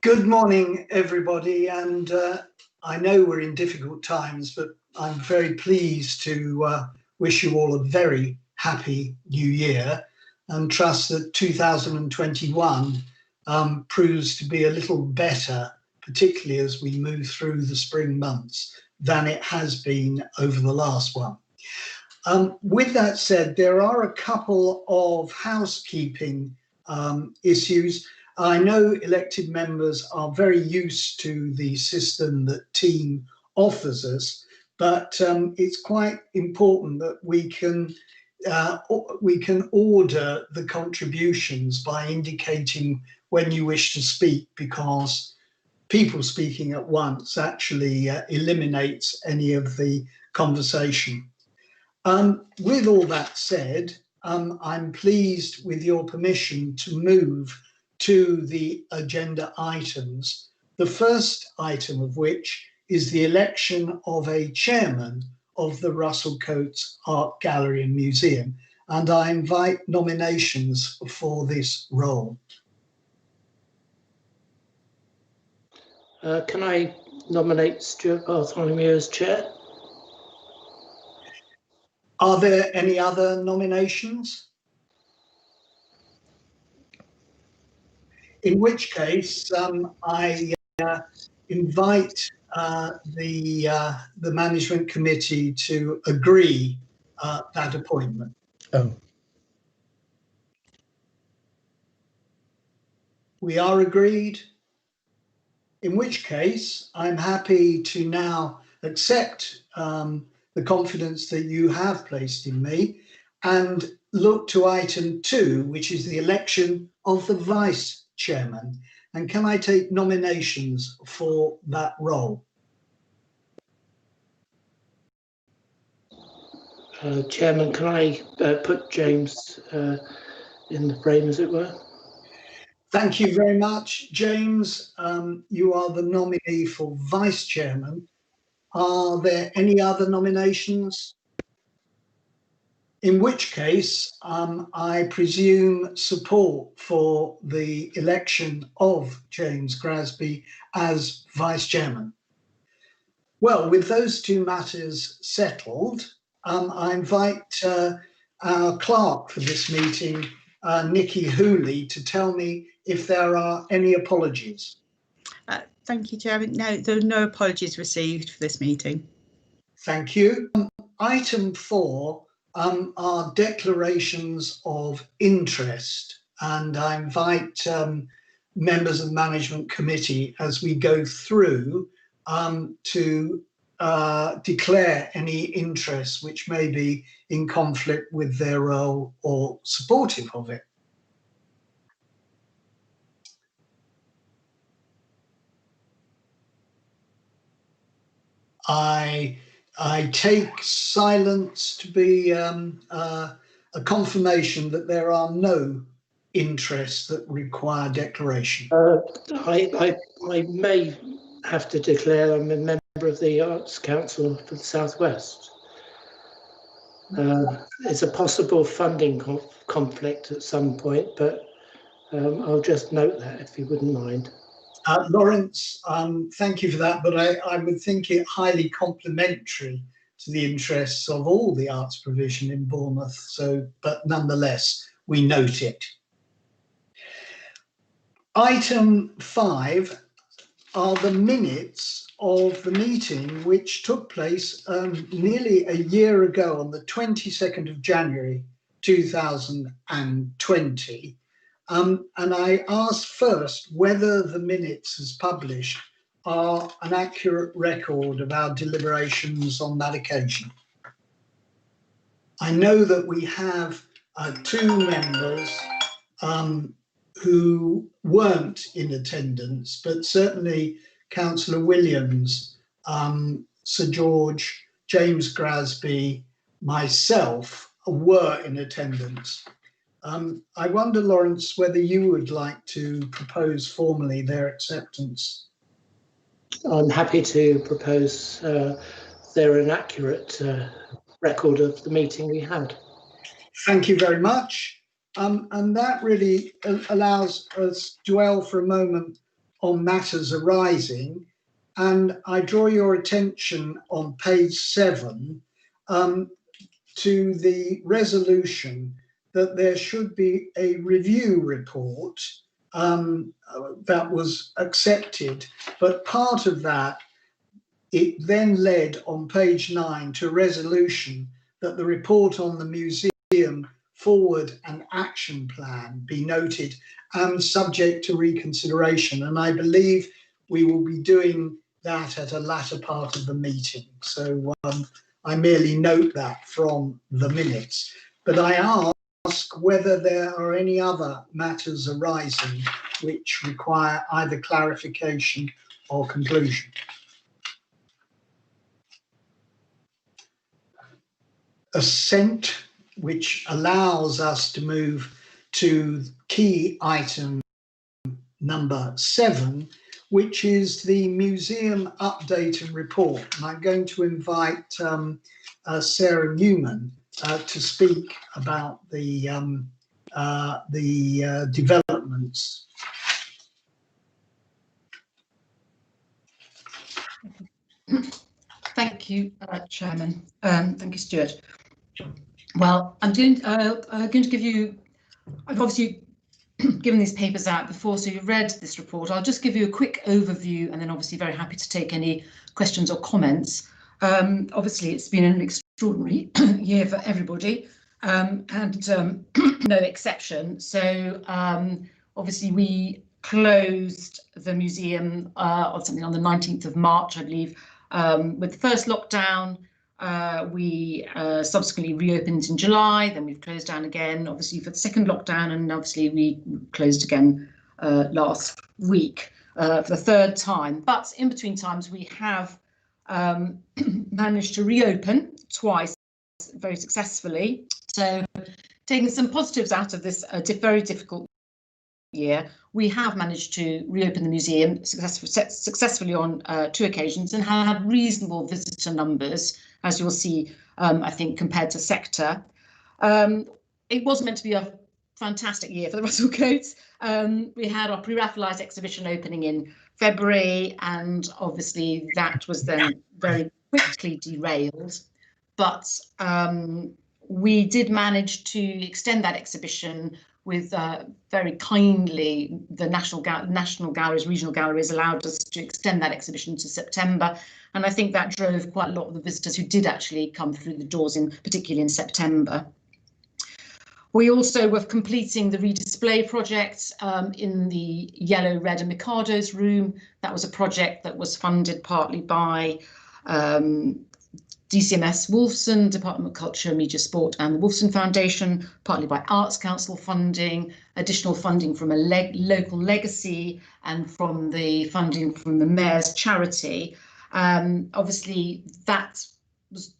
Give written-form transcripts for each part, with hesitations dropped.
Good morning, everybody, and I know we're in difficult times, but I'm very pleased to wish you all a very happy new year and trust that 2021 proves to be a little better, particularly as we move through the spring months, than it has been over the last one. With that said, there are a couple of housekeeping issues. I know elected members are very used to the system that Team offers us, but it's quite important that we can order the contributions by indicating when you wish to speak, because people speaking at once actually eliminates any of the conversation. With all that said, I'm pleased with your permission to move to the agenda items, the first item of which is the election of a chairman of the Russell Cotes Art Gallery and Museum, and I invite nominations for this role. Can I nominate Stuart Bartholomew as chair? Are there any other nominations? In which case, I invite the management committee to agree that appointment. Oh. We are agreed. In which case, I'm happy to now accept the confidence that you have placed in me and look to item 2, which is the election of the vice chairman. And can I take nominations for that role? Chairman, can I put James in the frame, as it were? Thank you very much, James. You are the nominee for vice chairman. Are there any other nominations? In which case, I presume support for the election of James Grasby as vice chairman. Well, with those two matters settled, I invite our clerk for this meeting, Nikki Hooley, to tell me if there are any apologies. Thank you, Chairman. No, there are no apologies received for this meeting. Thank you. Item 4 are declarations of interest, and I invite members of the management committee, as we go through, to declare any interest which may be in conflict with their role or supportive of it. I take silence to be a confirmation that there are no interests that require declaration. I may have to declare I'm a member of the Arts Council for the South West. It's a possible funding conflict at some point, but I'll just note that if you wouldn't mind. Lawrence, thank you for that, but I would think it highly complementary to the interests of all the arts provision in Bournemouth. So, but nonetheless, we note it. Item 5 are the minutes of the meeting which took place nearly a year ago on the 22nd of January 2020. And I asked first whether the minutes as published are an accurate record of our deliberations on that occasion. I know that we have 2 members who weren't in attendance, but certainly Councillor Williams, Sir George, James Grasby, myself were in attendance. I wonder, Lawrence, whether you would like to propose formally their acceptance. I'm happy to propose they're an accurate record of the meeting we had. Thank you very much. And that really allows us to dwell for a moment on matters arising, and I draw your attention on page 7 to the resolution that there should be a review report that was accepted, but part of that, it then led on page 9 to a resolution that the report on the museum forward and action plan be noted and subject to reconsideration. And I believe we will be doing that at a latter part of the meeting. So I merely note that from the minutes. But I ask whether there are any other matters arising which require either clarification or conclusion. Assent, which allows us to move to key item number 7, which is the museum update and report. And I'm going to invite Sarah Newman to speak about the developments. Thank you, Chairman. Thank you, Stuart. Well, I'm going to give you, I've obviously given these papers out before, so you've read this report. I'll just give you a quick overview and then obviously very happy to take any questions or comments. Obviously, it's been an extraordinary year for everybody and no exception. So obviously we closed the museum on the 19th of March, I believe, with the first lockdown. We subsequently reopened in July, then we've closed down again, obviously for the second lockdown, and obviously we closed again last week for the third time. But in between times, we have managed to reopen twice very successfully. So taking some positives out of this very difficult year, we have managed to reopen the museum successfully on 2 occasions and have had reasonable visitor numbers, as you'll see, I think, compared to sector. It was meant to be a fantastic year for the Russell Cotes. We had our pre-Raphaelite exhibition opening in February, and obviously that was then very quickly derailed. But we did manage to extend that exhibition with very kindly, the National Galleries, regional galleries allowed us to extend that exhibition to September. And I think that drove quite a lot of the visitors who did actually come through the doors, particularly in September. We also were completing the redisplay project in the Yellow, Red and Mikado's room. That was a project that was funded partly by DCMS Wolfson, Department of Culture, Media, Sport and the Wolfson Foundation, partly by Arts Council funding, additional funding from a local legacy and from the funding from the Mayor's charity. Obviously, that was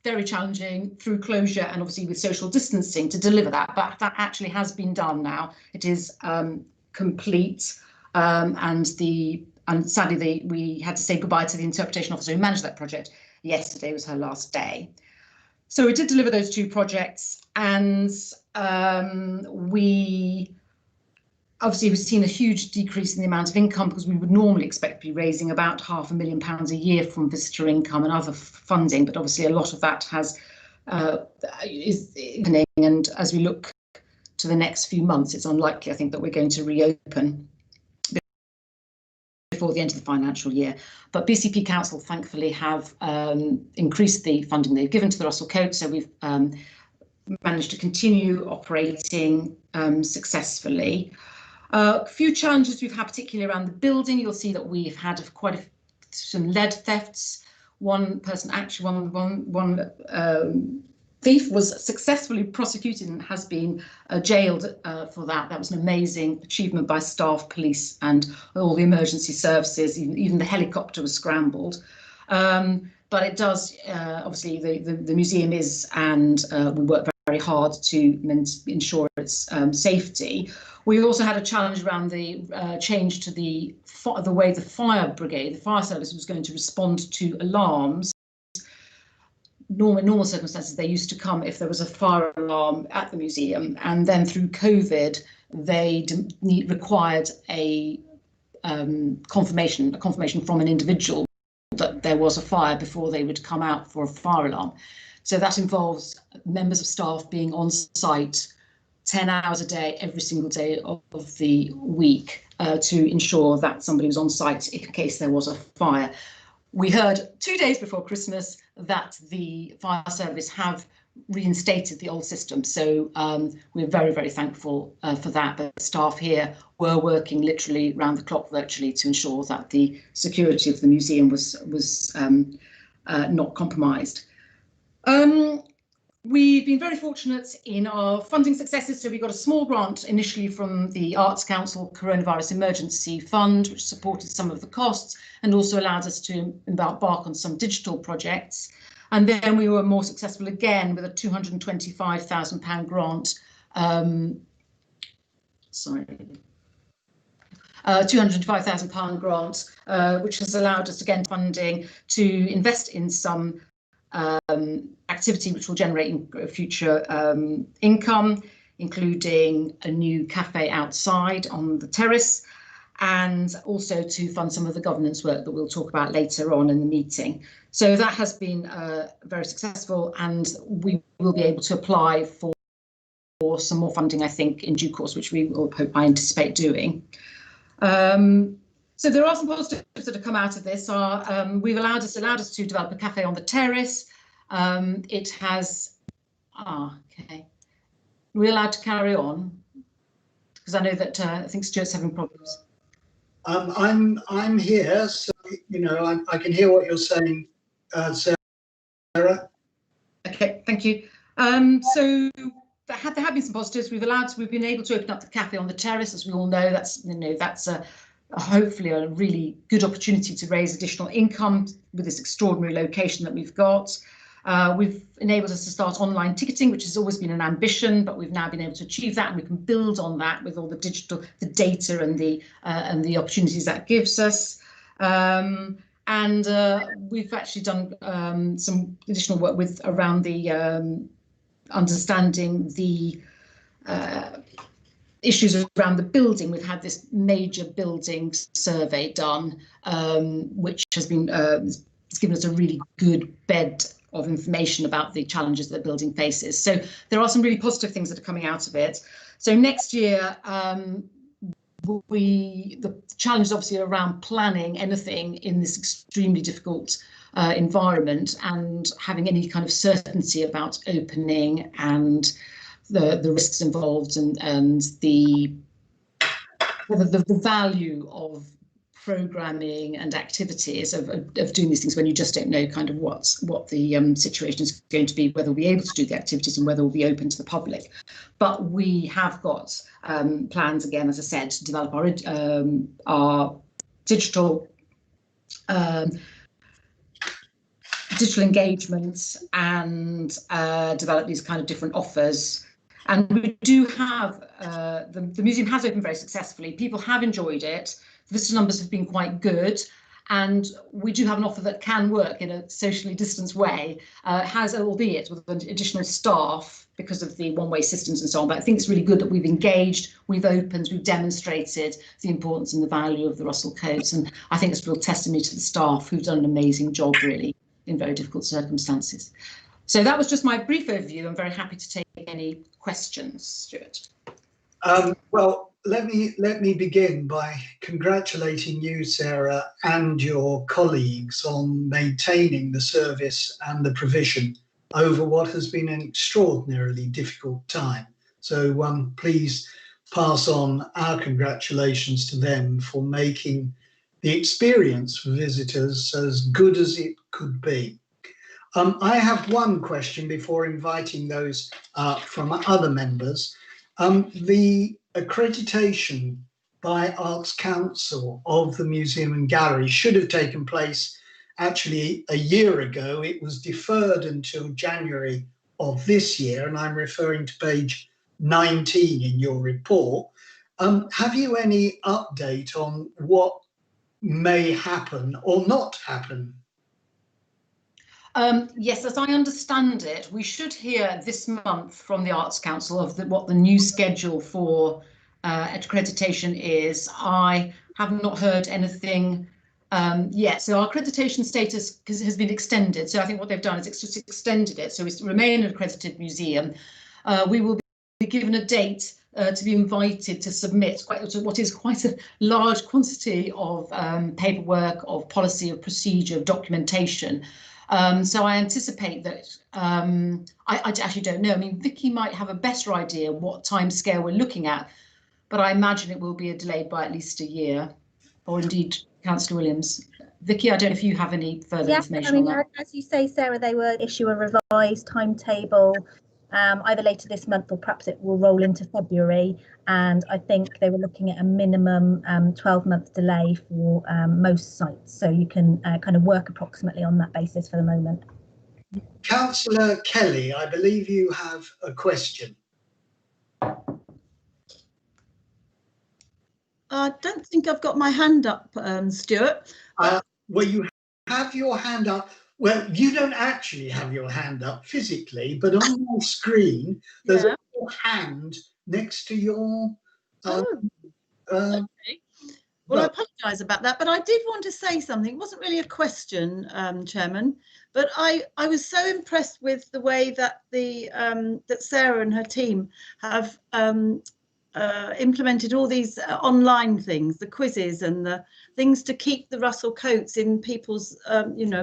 very challenging through closure and obviously with social distancing to deliver that, but that actually has been done now. It is complete, and sadly we had to say goodbye to the interpretation officer who managed that project. Yesterday was her last day. So we did deliver those 2 projects, and we've seen a huge decrease in the amount of income because we would normally expect to be raising about £500,000 a year from visitor income and other funding, but obviously a lot of that is happening, and as we look to the next few months, it's unlikely, I think, that we're going to reopen before the end of the financial year. But BCP Council thankfully have increased the funding they've given to the Russell Cotes, so we've managed to continue operating successfully. A few challenges we've had, particularly around the building. You'll see that we've had some lead thefts. One person, actually one thief was successfully prosecuted and has been jailed for that. That was an amazing achievement by staff, police and all the emergency services. Even the helicopter was scrambled. But it does, obviously the museum is, and we work very hard to ensure its safety. We also had a challenge around the change to the way the fire brigade, the fire service, was going to respond to alarms. In normal circumstances, they used to come if there was a fire alarm at the museum, and then through COVID, they required a confirmation from an individual that there was a fire before they would come out for a fire alarm. So that involves members of staff being on site 10 hours a day, every single day of the week, to ensure that somebody was on site in case there was a fire. We heard 2 days before Christmas that the fire service have reinstated the old system. So we're very, very thankful for that. But staff here were working literally round the clock virtually to ensure that the security of the museum was not compromised. We've been very fortunate in our funding successes. So we got a small grant initially from the Arts Council Coronavirus Emergency Fund, which supported some of the costs and also allowed us to embark on some digital projects. And then we were more successful again with a £225,000 grant. £225,000 grant, which has allowed us again funding to invest in some activity which will generate future income, including a new cafe outside on the terrace, and also to fund some of the governance work that we'll talk about later on in the meeting. So that has been very successful, and we will be able to apply for some more funding, I think, in due course, which we will I anticipate doing. So there are some positives that have come out of this. We've allowed us to develop a cafe on the terrace. It has, okay. We're allowed to carry on because I know that I think Stuart's having problems. I'm here, so you know I can hear what you're saying, Sarah. Okay, thank you. So there have been some positives. We've been able to open up the cafe on the terrace, as we all know. That's hopefully a really good opportunity to raise additional income with this extraordinary location that we've got. We've enabled us to start online ticketing, which has always been an ambition, but we've now been able to achieve that, and we can build on that with all the data and the opportunities that gives us. And we've actually done some additional work around the understanding the issues around the building. We've had this major building survey done, which has been it's given us a really good bed of information about the challenges that the building faces. So there are some really positive things that are coming out of it. So next year, the challenge is obviously around planning anything in this extremely difficult environment and having any kind of certainty about opening and the risks involved and the value of programming and activities of doing these things when you just don't know kind of what the situation is going to be, whether we'll be able to do the activities and whether we'll be open to the public. But we have got plans, again, as I said, to develop our digital engagements and develop these kind of different offers. And we do have, the museum has opened very successfully. People have enjoyed it. The visitor numbers have been quite good. And we do have an offer that can work in a socially distanced way, albeit with additional staff because of the one-way systems and so on. But I think it's really good that we've engaged, we've opened, we've demonstrated the importance and the value of the Russell Cotes. And I think it's a real testimony to the staff who've done an amazing job, really, in very difficult circumstances. So that was just my brief overview. I'm very happy to take any questions, Stuart. Well, let me begin by congratulating you, Sarah, and your colleagues on maintaining the service and the provision over what has been an extraordinarily difficult time. So please pass on our congratulations to them for making the experience for visitors as good as it could be. I have one question before inviting those from other members. The accreditation by Arts Council of the Museum and Gallery should have taken place actually a year ago. It was deferred until January of this year, and I'm referring to page 19 in your report. Have you any update on what may happen or not happen? Yes, as I understand it, we should hear this month from the Arts Council of what the new schedule for accreditation is. I have not heard anything yet. So our accreditation status has been extended. So I think what they've done is it's just extended it. So we remain an accredited museum. We will be given a date to be invited to submit what is quite a large quantity of paperwork, of policy, of procedure, of documentation. So I anticipate that, I actually don't know. I mean, Vicky might have a better idea what timescale we're looking at, but I imagine it will be delayed by at least a year, or indeed, Councillor Williams. Vicky, I don't know if you have any further information on that. As you say, Sarah, they will issue a revised timetable either later this month or perhaps it will roll into February. And I think they were looking at a minimum 12-month delay for most sites. So you can kind of work approximately on that basis for the moment. Councillor Kelly, I believe you have a question. I don't think I've got my hand up, Stuart. Well, you have your hand up. Well, you don't actually have your hand up physically, but on your screen, there's a little hand next to your... Okay. Well, I apologise about that, but I did want to say something. It wasn't really a question, Chairman, but I was so impressed with the way that that Sarah and her team have implemented all these online things, the quizzes and the things to keep the Russell Cotes in people's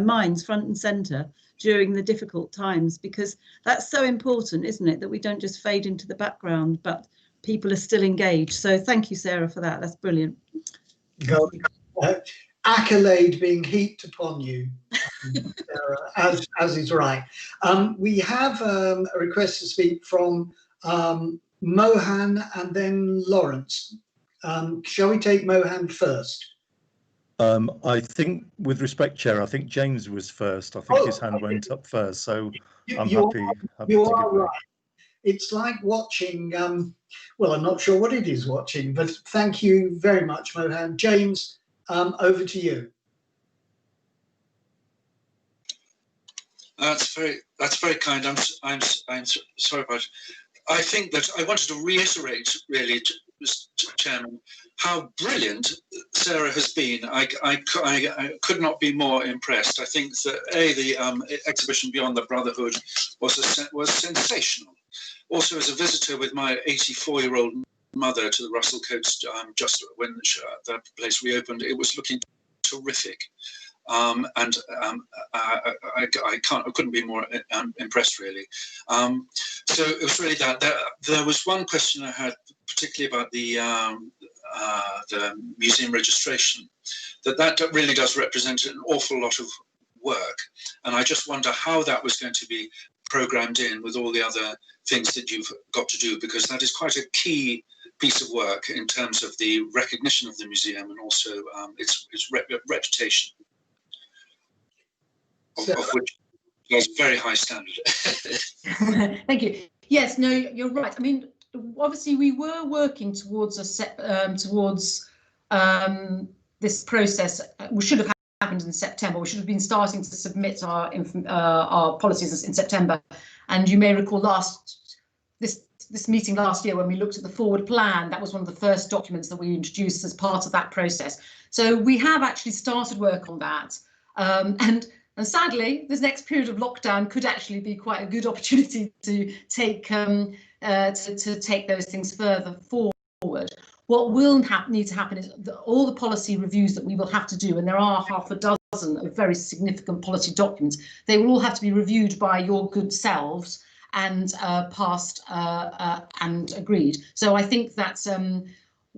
minds front and centre during the difficult times, because that's so important, isn't it, that we don't just fade into the background but people are still engaged. So thank you, Sarah, for that. That's brilliant. Accolade being heaped upon you, Sarah, as is right. We have a request to speak from Mohan and then Lawrence. Shall we take Mohan first? I think, with respect, Chair, I think James was first. I think his hand went up first, so I'm happy to give right. It's like watching, well, I'm not sure what it is watching, but thank you very much, Mohan. James, over to you. That's very kind. I'm sorry about it. I think that I wanted to reiterate, really, Mr. Chairman, how brilliant Sarah has been. I could not be more impressed. I think that the exhibition Beyond the Brotherhood was sensational. Also, as a visitor with my 84-year-old mother to the Russell Cotes, just when that place reopened, it was looking terrific. I couldn't be more impressed, really. So it was really that. There was one question I had, particularly about the museum registration, that really does represent an awful lot of work, and I just wonder how that was going to be programmed in with all the other things that you've got to do, because that is quite a key piece of work in terms of the recognition of the museum and also its reputation. Of which there's a very high standard. Thank you. Yes, no, you're right. I mean, obviously, we were working towards this process. We should have happened in September. We should have been starting to submit our policies in September. And you may recall this meeting last year when we looked at the forward plan. That was one of the first documents that we introduced as part of that process. So we have actually started work on that. And sadly, this next period of lockdown could actually be quite a good opportunity to take those things further forward. What will need to happen is all the policy reviews that we will have to do, and there are half a dozen of very significant policy documents, they will all have to be reviewed by your good selves and passed and agreed. So I think that's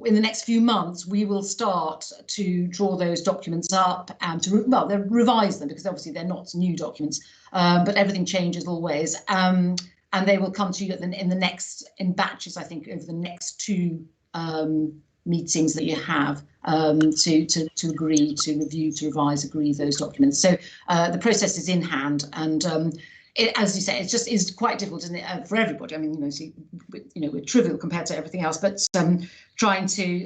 in the next few months, we will start to draw those documents up and to revise them, because obviously they're not new documents, but everything changes always. And they will come to you in batches, I think, over the next two meetings that you have to agree, to review, to revise, agree those documents. So the process is in hand, and as you say, it just is quite difficult, isn't it, for everybody? I mean, we're trivial compared to everything else, but trying to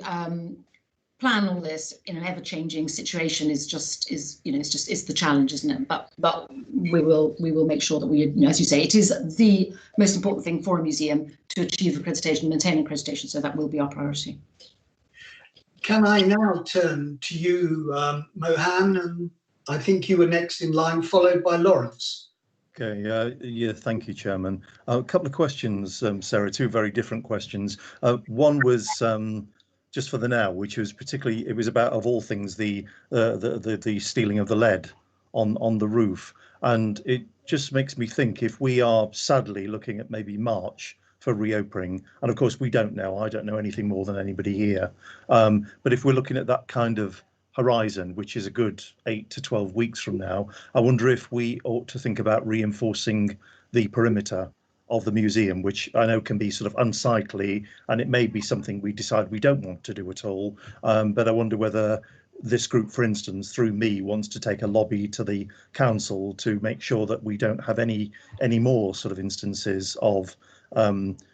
plan all this in an ever-changing situation is it's the challenge, isn't it? But we will make sure that we, as you say, it is the most important thing for a museum to achieve accreditation, maintain accreditation. So that will be our priority. Can I now turn to you, Mohan? And I think you were next in line, followed by Lawrence. Okay, yeah, thank you, Chairman. A couple of questions, Sarah, two very different questions. One was just for the now, which was particularly, it was about, of all things, the stealing of the lead on the roof. And it just makes me think, if we are sadly looking at maybe March for reopening, and of course we don't know, I don't know anything more than anybody here, but if we're looking at that kind of horizon, which is a good 8 to 12 weeks from now, I wonder if we ought to think about reinforcing the perimeter of the museum, which I know can be sort of unsightly, and it may be something we decide we don't want to do at all. But I wonder whether this group, for instance, through me, wants to take a lobby to the council to make sure that we don't have any more sort of instances of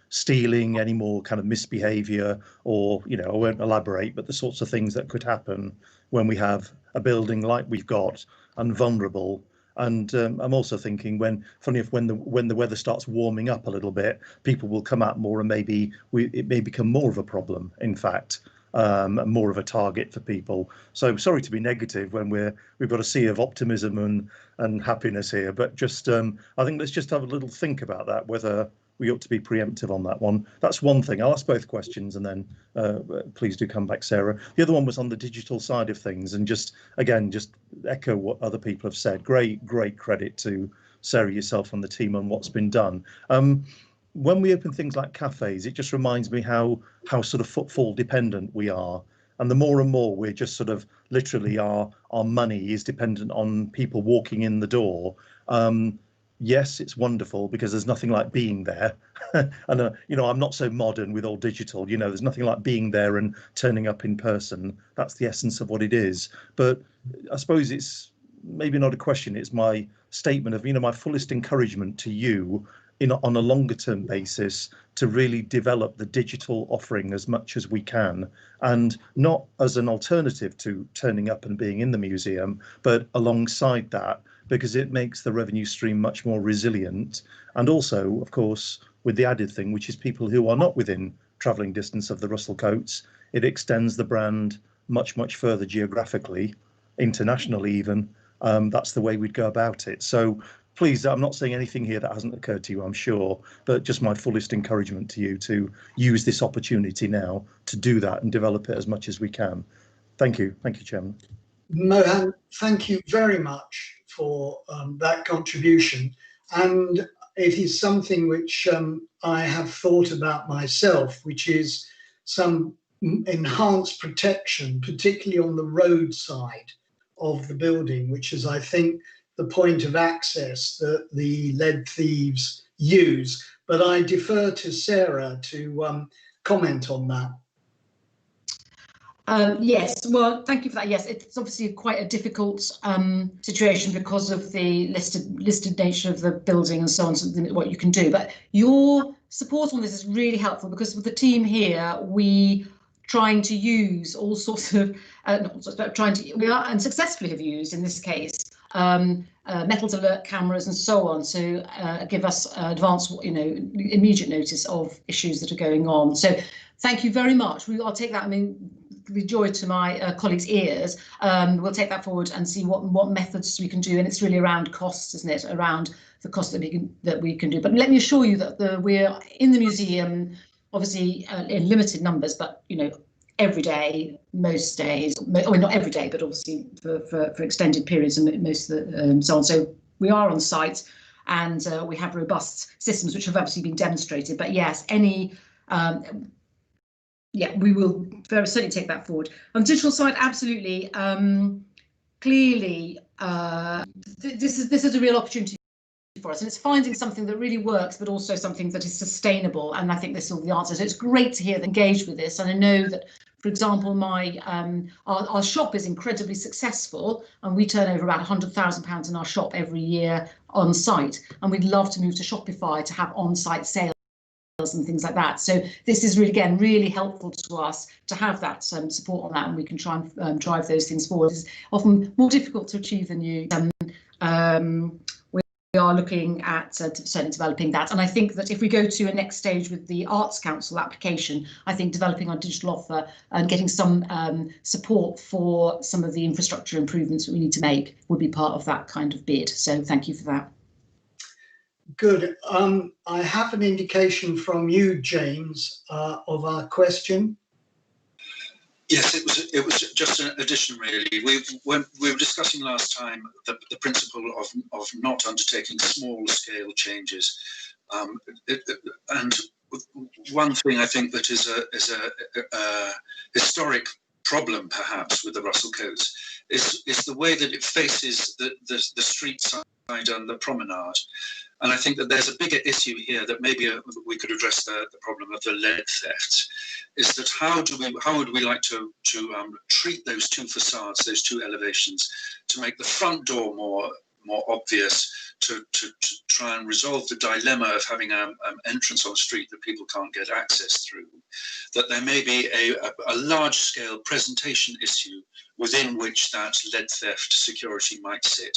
stealing, any more kind of misbehaviour, or, I won't elaborate, but the sorts of things that could happen when we have a building like we've got and vulnerable. And I'm also thinking, when the weather starts warming up a little bit, people will come out more, and maybe it may become more of a problem, in fact, more of a target for people. So sorry to be negative when we've got a sea of optimism and happiness here, but just I think let's just have a little think about that, whether we ought to be preemptive on that one. That's one thing. I'll ask both questions, and then please do come back, Sarah. The other one was on the digital side of things, and just echo what other people have said. Great credit to Sarah, yourself, and the team on what's been done. When we open things like cafes, it just reminds me how sort of footfall dependent we are. And the more and more we're just sort of literally our money is dependent on people walking in the door. Yes, it's wonderful because there's nothing like being there. And, I'm not so modern with all digital, there's nothing like being there and turning up in person. That's the essence of what it is. But I suppose it's maybe not a question, it's my statement of, my fullest encouragement to you on a longer term basis to really develop the digital offering as much as we can, and not as an alternative to turning up and being in the museum, but alongside that, because it makes the revenue stream much more resilient. And also, of course, with the added thing, which is people who are not within travelling distance of the Russell Cotes, it extends the brand much further geographically, internationally even. That's the way we'd go about it. So please, I'm not saying anything here that hasn't occurred to you, I'm sure, but just my fullest encouragement to you to use this opportunity now to do that and develop it as much as we can. Thank you, Chairman. Mohan, thank you very much for that contribution. And it is something which I have thought about myself, which is some enhanced protection, particularly on the roadside of the building, which is, I think, the point of access that the lead thieves use. But I defer to Sarah to comment on that. Yes, well, thank you for that. Yes, it's obviously quite a difficult situation because of the listed nature of the building and so on, so what you can do. But your support on this is really helpful, because with the team here, we trying to use all sorts of we are and successfully have used in this case metals alert cameras and so on, so give us advance, immediate notice of issues that are going on. So thank you very much. I'll take that. I mean, with joy to my colleagues' ears. We'll take that forward and see what methods we can do, and it's really around costs, isn't it? Around the cost that we can do. But let me assure you that we're in the museum, obviously in limited numbers, but every day, most days. Well, not every day, but obviously for extended periods and most of the so on. So we are on site, and we have robust systems which have obviously been demonstrated. But yes, we will very certainly take that forward. On the digital side, absolutely. Clearly, this is a real opportunity for us, and it's finding something that really works, but also something that is sustainable. And I think this is all the answer. So it's great to hear them engaged with this. And I know that, for example, our shop is incredibly successful, and we turn over about £100,000 in our shop every year on site. And we'd love to move to Shopify to have on-site sales and things like that. So this is really, again, really helpful to us to have that support on that, and we can try and drive those things forward. It's often more difficult to achieve than you. We are looking at certainly developing that, and I think that if we go to a next stage with the Arts Council application, I think developing our digital offer and getting some support for some of the infrastructure improvements that we need to make would be part of that kind of bid. So thank you for that. Good. I have an indication from you, James, of our question. Yes, it was just an addition, really. When we were discussing last time the principle of not undertaking small-scale changes, and one thing I think that is a historic problem, perhaps, with the Russell Cotes is the way that it faces the street side and the promenade. And I think that there's a bigger issue here that maybe we could address the problem of the lead theft. Is that how would we like to treat those two facades, those two elevations, to make the front door more obvious, to try and resolve the dilemma of having an entrance on a street that people can't get access through. That there may be a large-scale presentation issue within which that lead theft security might sit.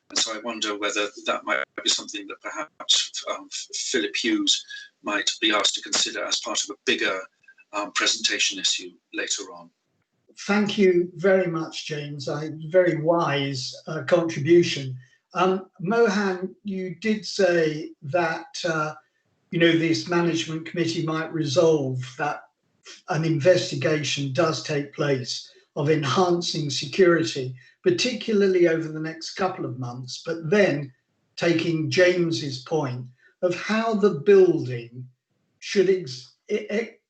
And so I wonder whether that might be something that perhaps Philip Hughes might be asked to consider as part of a bigger presentation issue later on. Thank you very much, James. Very wise contribution. Mohan, you did say that this management committee might resolve that an investigation does take place of enhancing security, particularly over the next couple of months, but then taking James's point of how the building should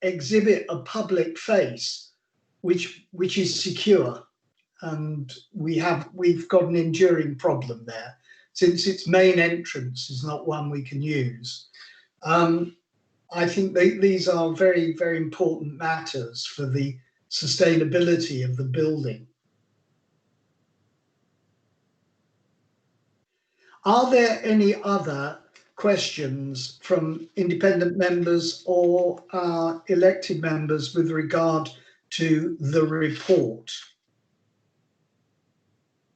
exhibit a public face which is secure. And we've got an enduring problem there, since its main entrance is not one we can use. I think these are very, very important matters for the sustainability of the building. Are there any other questions from independent members or elected members with regard to the report?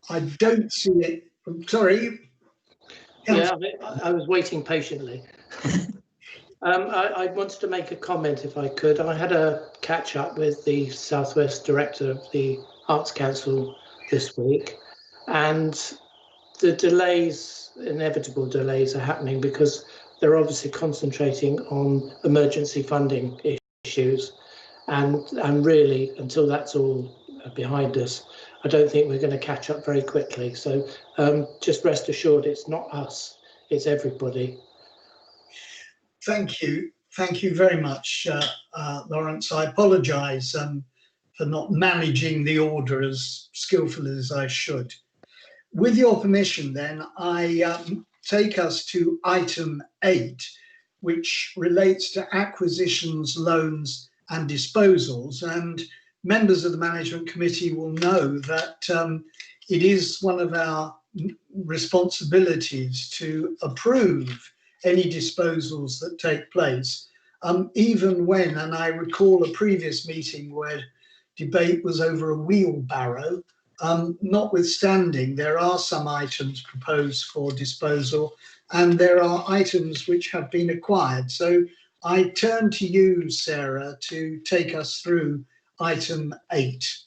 I don't see it. Sorry. Yeah, I was waiting patiently. I wanted to make a comment if I could. I had a catch up with the Southwest Director of the Arts Council this week, and the delays, inevitable delays, are happening because they're obviously concentrating on emergency funding issues, and really until that's all behind us, I don't think we're going to catch up very quickly. So just rest assured, it's not us, it's everybody. Thank you very much, Lawrence. I apologise for not managing the order as skillfully as I should. With your permission, then, I take us to item 8, which relates to acquisitions, loans and disposals. And members of the management committee will know that it is one of our responsibilities to approve any disposals that take place, even when, and I recall a previous meeting where debate was over a wheelbarrow. Notwithstanding, there are some items proposed for disposal and there are items which have been acquired. So I turn to you, Sarah, to take us through item 8.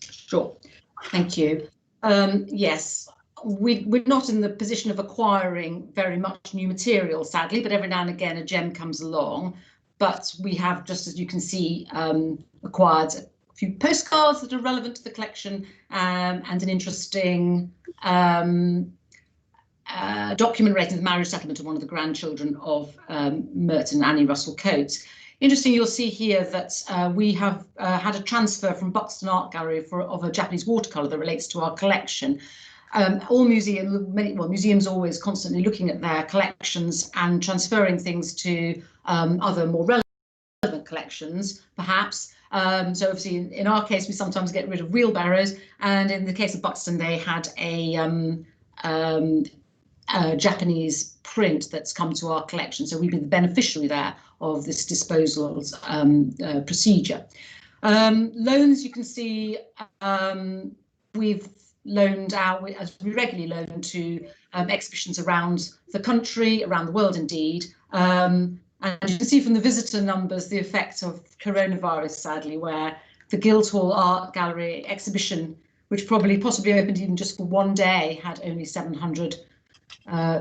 Sure, thank you. Yes, we're not in the position of acquiring very much new material, sadly, but every now and again a gem comes along. But we have, just as you can see, acquired a few postcards that are relevant to the collection, and an interesting document relating to the marriage settlement of one of the grandchildren of Merton and Annie Russell Cotes. Interesting, you'll see here that we have had a transfer from Buxton Art Gallery of a Japanese watercolour that relates to our collection. All museums are always constantly looking at their collections and transferring things to other more relevant collections, perhaps. So obviously, in our case, we sometimes get rid of wheelbarrows, and in the case of Buxton, they had a Japanese print that's come to our collection. So we've been the beneficiary there of this disposals procedure. Loans, you can see we've loaned out, as we regularly loan to exhibitions around the country, around the world indeed. And you can see from the visitor numbers the effect of coronavirus, sadly, where the Guildhall Art Gallery exhibition, which possibly opened even just for one day, had only 700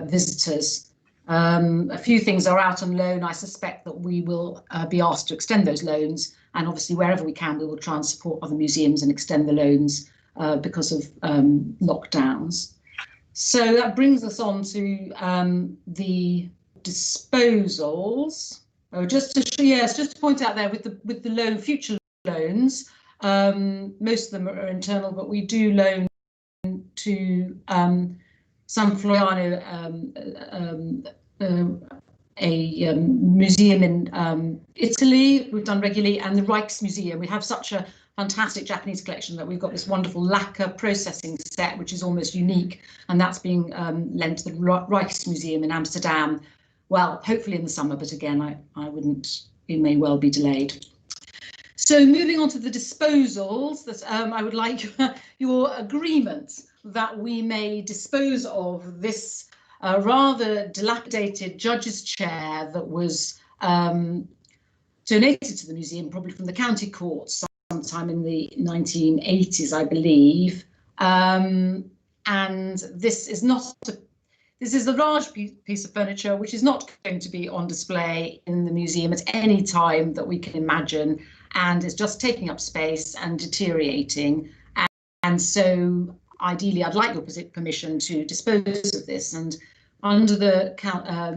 visitors. A few things are out on loan. I suspect that we will be asked to extend those loans, and obviously wherever we can, we will try and support other museums and extend the loans because of lockdowns. So that brings us on to the disposals. Oh, just to point out there with the future loans, most of them are internal, but we do loan to San Floriano, a museum in Italy we've done regularly, and the Rijksmuseum. We have such a fantastic Japanese collection that we've got this wonderful lacquer processing set, which is almost unique, and that's being lent to the Rijksmuseum in Amsterdam. Well, hopefully in the summer, but again, I wouldn't, it may well be delayed. So moving on to the disposals, that I would like your agreement that we may dispose of this rather dilapidated judge's chair that was donated to the museum, probably from the county court sometime in the 1980s, I believe. And this is a large piece of furniture which is not going to be on display in the museum at any time that we can imagine, and is just taking up space and deteriorating. And so ideally, I'd like your permission to dispose of this. And under the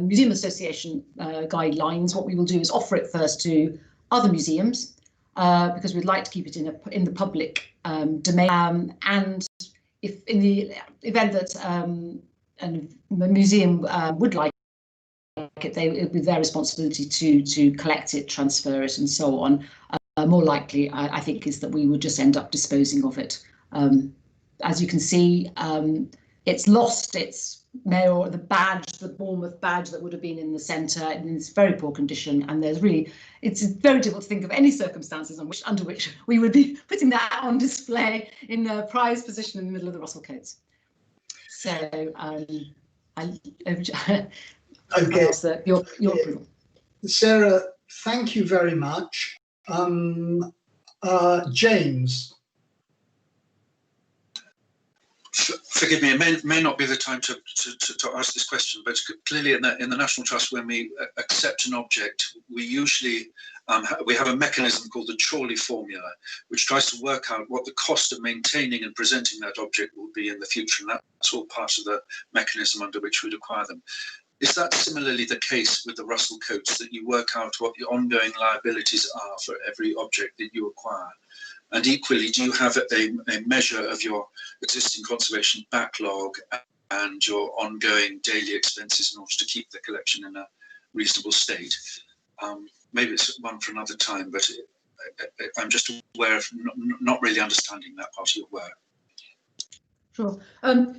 Museum Association guidelines, what we will do is offer it first to other museums, because we'd like to keep it in the public domain. And if in the event that the museum would like it, it would be their responsibility to collect it, transfer it, and so on. More likely, I think, is that we would just end up disposing of it. As you can see, it's lost its mayor, the badge, the Bournemouth badge that would have been in the centre, in this very poor condition. And it's very difficult to think of any circumstances under which we would be putting that on display in a prized position in the middle of the Russell Cotes. So okay. Your approval. Sarah, thank you very much. James. Forgive me, it may not be the time to ask this question, but clearly in the National Trust, when we accept an object, we usually we have a mechanism called the Chorley formula, which tries to work out what the cost of maintaining and presenting that object will be in the future, and that's all part of the mechanism under which we'd acquire them. Is that similarly the case with the Russell Cotes, that you work out what the ongoing liabilities are for every object that you acquire? And equally, do you have a measure of your existing conservation backlog and your ongoing daily expenses in order to keep the collection in a reasonable state? Maybe it's one for another time, but I'm just aware of not really understanding that part of your work. Sure.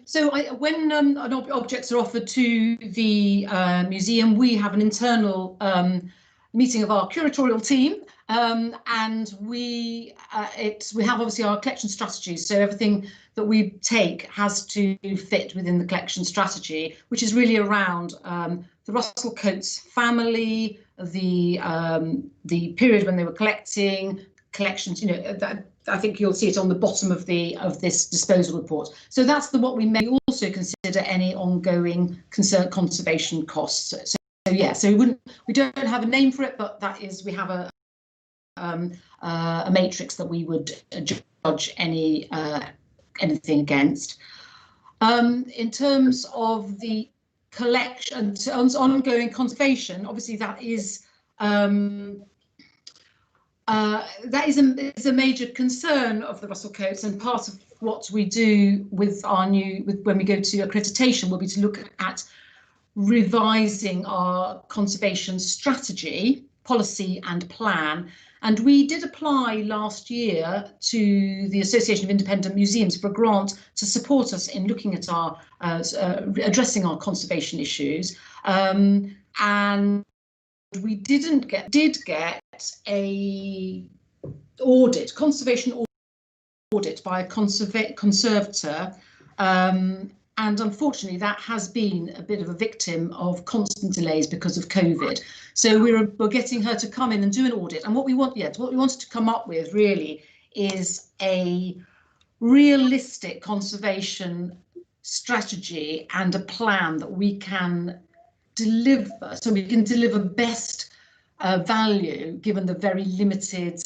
So when objects are offered to the museum, we have an internal meeting of our curatorial team, and we have obviously our collection strategies. So everything that we take has to fit within the collection strategy, which is really around the Russell Cotes family, the period when they were collecting, collections. You know, I think you'll see it on the bottom of this disposal report. So that's what we may also consider any ongoing conservation costs. So yeah, so we don't have a name for it, but that is, we have a matrix that we would judge anything against. In terms of the collection, ongoing conservation, obviously that is a major concern of the Russell Cotes, and part of what we do with when we go to accreditation will be to look at revising our conservation strategy, policy and plan, And we did apply last year to the Association of Independent Museums for a grant to support us in looking at our addressing our conservation issues. And we did get a conservation audit by a conservator, and unfortunately that has been a bit of a victim of constant delays because of COVID. So we're getting her to come in and do an audit, and what we wanted to come up with really is a realistic conservation strategy and a plan that we can deliver, so we can deliver best value given the very limited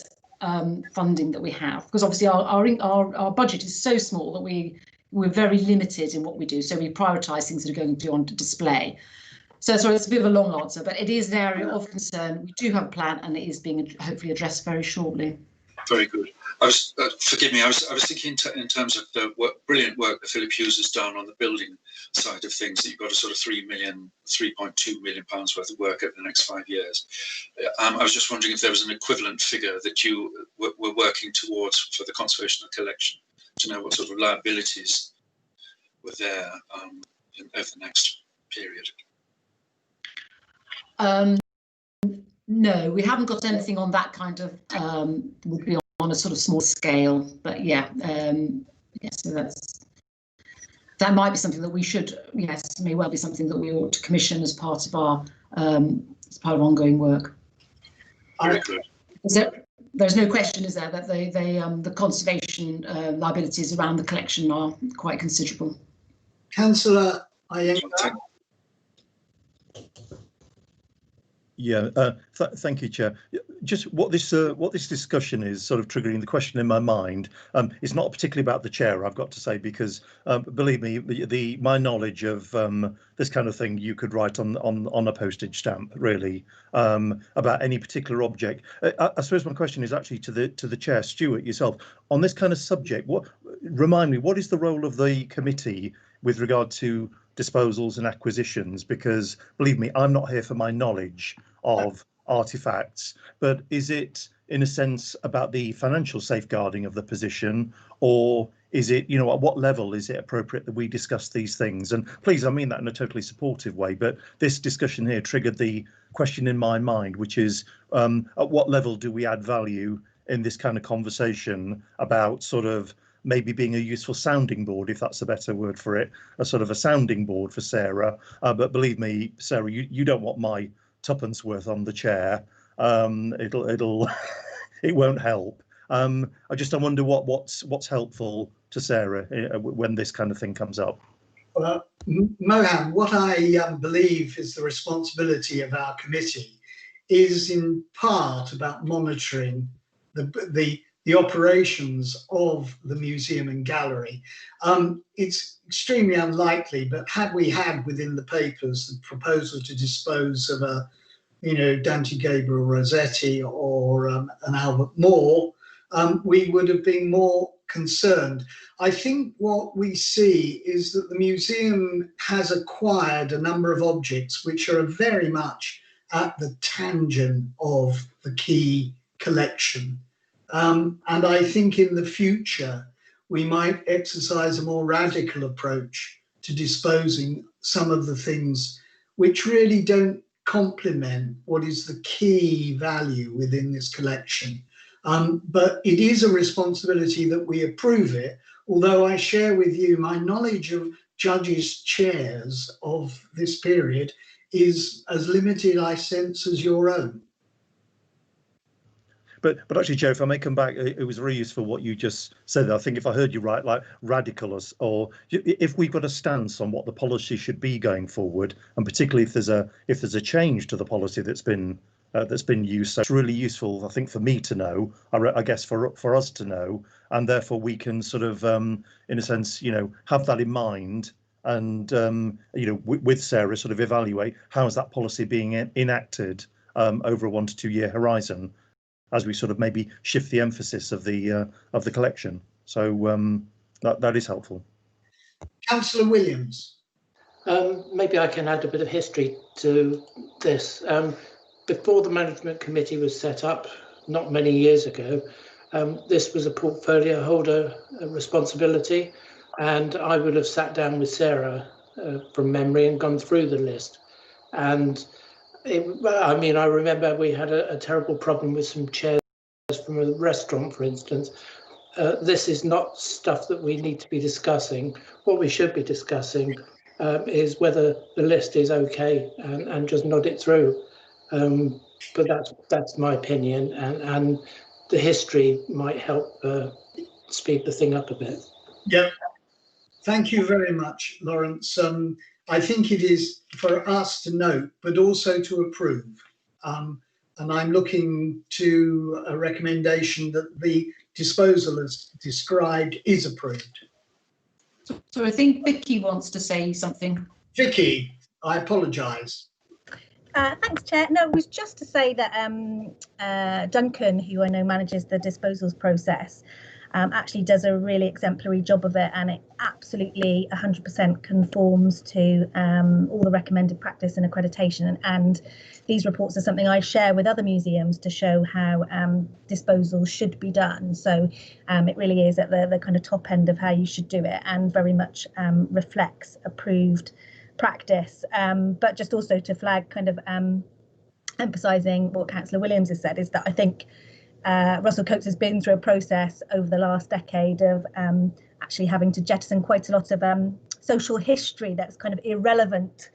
funding that we have, because obviously our budget is so small that we're very limited in what we do, so we prioritise things that are going to be on display. So sorry, it's a bit of a long answer, but it is an area of concern. We do have a plan, and it is being hopefully addressed very shortly. Very good. Forgive me, I was thinking in terms of the brilliant work that Philip Hughes has done on the building side of things, that you've got a sort of £3.2 million worth of work over the next 5 years. I was just wondering if there was an equivalent figure that you were working towards for the conservation of collection, to know what sort of liabilities were there over the next period. No, we haven't got anything on that kind of, would be on a sort of small scale, but yeah, yes, so that might be something that we should, yes, may well be something that we ought to commission as part of our ongoing work. Very good. There's no question, is there, that the conservation liabilities around the collection are quite considerable. Councillor, yeah, thank you, Chair. Just what this discussion is sort of triggering the question in my mind. It's not particularly about the chair, I've got to say, because believe me, my knowledge of this kind of thing you could write on a postage stamp, really, about any particular object. I suppose my question is actually to the chair, Stuart, yourself, on this kind of subject. Remind me, what is the role of the committee with regard to disposals and acquisitions? Because believe me, I'm not here for my knowledge of artifacts, but is it in a sense about the financial safeguarding of the position, or is it, at what level is it appropriate that we discuss these things? And please, I mean that in a totally supportive way, but this discussion here triggered the question in my mind, which is at what level do we add value in this kind of conversation about sort of maybe being a useful sounding board, if that's a better word for it, a sort of a sounding board for Sarah. But believe me, Sarah, you don't want my tuppence worth on the chair. It won't help. I wonder what's helpful to Sarah when this kind of thing comes up. Well, Mohan, what I believe is the responsibility of our committee is in part about monitoring the operations of the museum and gallery. It's extremely unlikely, but had we had within the papers the proposal to dispose of a, Dante Gabriel Rossetti or an Albert Moore, we would have been more concerned. I think what we see is that the museum has acquired a number of objects which are very much at the tangent of the key collection. And I think in the future, we might exercise a more radical approach to disposing some of the things which really don't complement what is the key value within this collection. But it is a responsibility that we approve it, although I share with you my knowledge of judges' chairs of this period is as limited, I sense, as your own. But actually, Joe, if I may come back, it was very useful what you just said. I think if I heard you right, like radical, or if we've got a stance on what the policy should be going forward, and particularly if there's a change to the policy that's been used, so it's really useful, I think, for me to know. I guess for us to know, and therefore we can sort of, in a sense, have that in mind, and with Sarah, sort of evaluate how is that policy being enacted over a 1 to 2 year horizon, as we sort of maybe shift the emphasis of the collection. So that is helpful. Councillor Williams. Maybe I can add a bit of history to this. Before the management committee was set up not many years ago, this was a portfolio holder responsibility, and I would have sat down with Sarah from memory and gone through the list. And I mean, I remember we had a terrible problem with some chairs from a restaurant, for instance. This is not stuff that we need to be discussing. What we should be discussing is whether the list is okay, and just nod it through. But that's my opinion, and the history might help speed the thing up a bit. Yep. Thank you very much, Lawrence. I think it is for us to note, but also to approve. And I'm looking to a recommendation that the disposal as described is approved. So I think Vicky wants to say something. Vicky, I apologise. Thanks, Chair. No, it was just to say that Duncan, who I know manages the disposals process, actually does a really exemplary job of it, and it absolutely 100% conforms to all the recommended practice and accreditation. And these reports are something I share with other museums to show how disposal should be done. So it really is at the kind of top end of how you should do it, and very much reflects approved practice. But just also to flag, kind of emphasising what Councillor Williams has said, is that I think Russell Cotes has been through a process over the last decade of actually having to jettison quite a lot of social history that's kind of irrelevant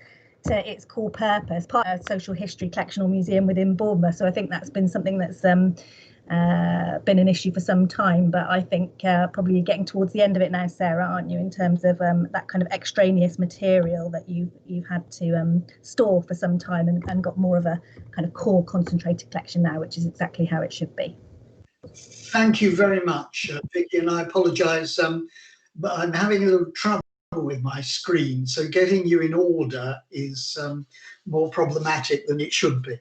to its core purpose, part of a social history collection or museum within Bournemouth. So I think that's been something that's been an issue for some time, but I think probably getting towards the end of it now, Sarah, aren't you, in terms of that kind of extraneous material that you've had to store for some time, and got more of a kind of core concentrated collection now, which is exactly how it should be. Thank you very much, Vicky, and I apologise, but I'm having a little trouble with my screen, so getting you in order is more problematic than it should be.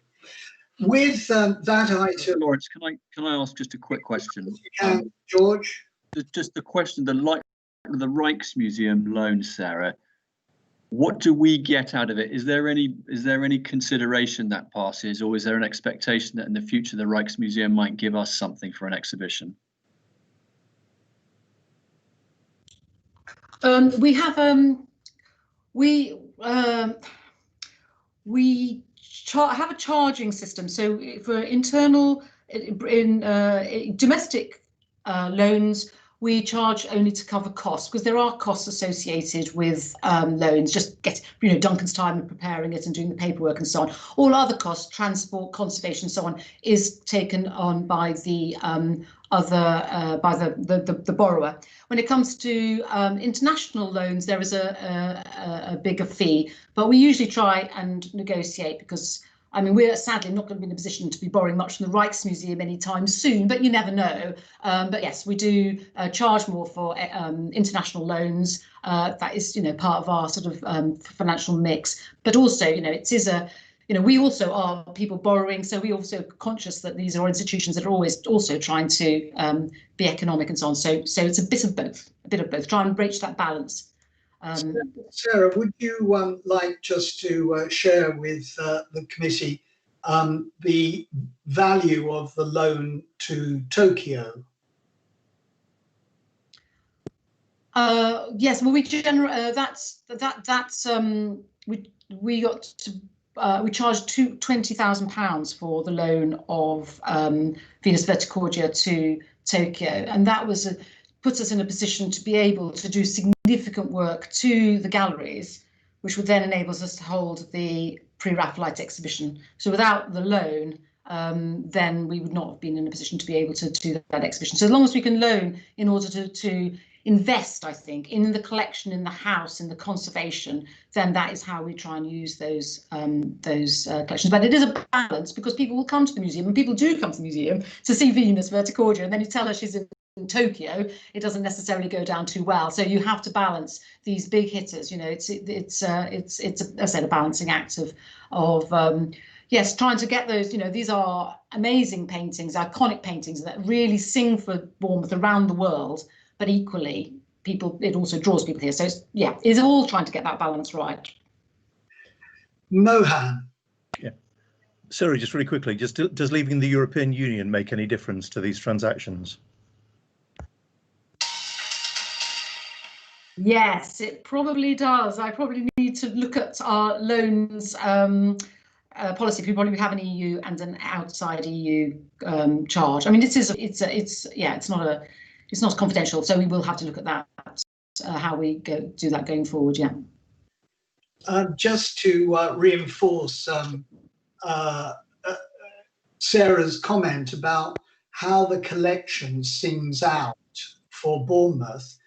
With that item, Lawrence, can I ask just a quick question? George? Just the question, the Rijksmuseum loan, Sarah. What do we get out of it? Is there any consideration that passes, or is there an expectation that in the future the Rijksmuseum might give us something for an exhibition? We have have a charging system. So for internal domestic loans, we charge only to cover costs, because there are costs associated with loans, just Duncan's time in preparing it and doing the paperwork and so on. All other costs, transport, conservation, so on, is taken on by the the borrower. When it comes to international loans, there is a bigger fee, but we usually try and negotiate, because I mean, we're sadly not going to be in a position to be borrowing much from the Rijksmuseum anytime soon, but you never know. But yes, we do charge more for international loans. That is, part of our sort of financial mix. But also, it is a, we also are people borrowing, so we're also conscious that these are institutions that are always also trying to be economic and so on. So it's a bit of both. Try and breach that balance. Sarah, would you like just to share with the committee the value of the loan to Tokyo? Yes, well, we we got to we charged £20,000 for the loan of Venus Verticordia to Tokyo, and that was puts us in a position to be able to do significant work to the galleries, which would then enables us to hold the pre-Raphaelite exhibition. So without the loan, then we would not have been in a position to be able to do that exhibition. So as long as we can loan in order to invest, I think, in the collection, in the house, in the conservation, then that is how we try and use those collections. But it is a balance, because people will come to the museum, and people do come to the museum to see Venus Verticordia, and then you tell her she's in Tokyo, it doesn't necessarily go down too well. So you have to balance these big hitters. It's as I said, a balancing act of yes, trying to get those. These are amazing paintings, iconic paintings that really sing for Bournemouth around the world. But equally, it also draws people here. So it's all trying to get that balance right. Mohan. Yeah. Sarah, just really quickly, does leaving the European Union make any difference to these transactions? Yes, it probably does. I probably need to look at our loans policy. We probably have an EU and an outside EU charge. I mean, it's not confidential, so we will have to look at that, how we do that going forward. Yeah. Just to reinforce Sarah's comment about how the collection sings out for Bournemouth.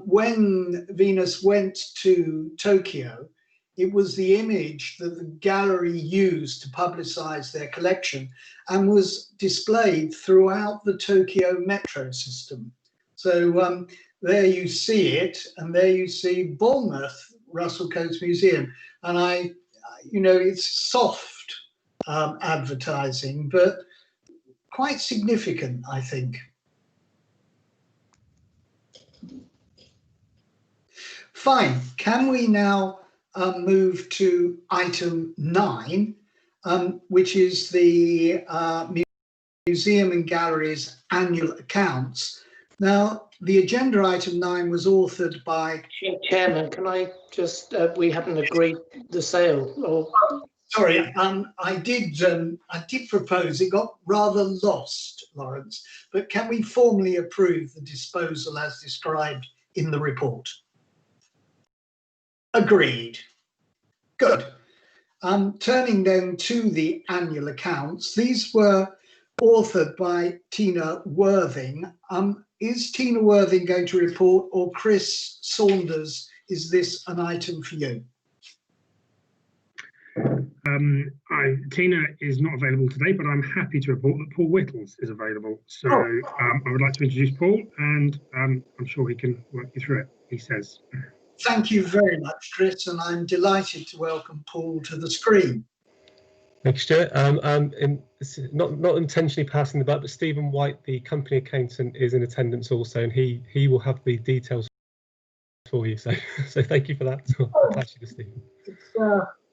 When Venus went to Tokyo, it was the image that the gallery used to publicize their collection and was displayed throughout the Tokyo metro system. So there you see it, and there you see Bournemouth Russell Cotes Museum. And it's soft advertising, but quite significant, I think. Fine. Can we now move to item 9, which is the Museum and Galleries annual accounts. Now, the agenda item 9 was authored by... Chairman, can I just, we hadn't agreed the sale, or... Sorry, I did propose, it got rather lost, Lawrence, but can we formally approve the disposal as described in the report? Agreed. Good. Turning then to the annual accounts, these were authored by Tina Worthing. Is Tina Worthing going to report, or Chris Saunders, is this an item for you? Tina is not available today, but I'm happy to report that Paul Whittles is available. So I would like to introduce Paul, and I'm sure he can work you through it, he says. Thank you very much, Chris, and I'm delighted to welcome Paul to the screen. Thanks, Stuart. Not intentionally passing the buck, but Stephen White, the company accountant, is in attendance also, and he will have the details for you. So thank you for that. I'll pass you to Stephen.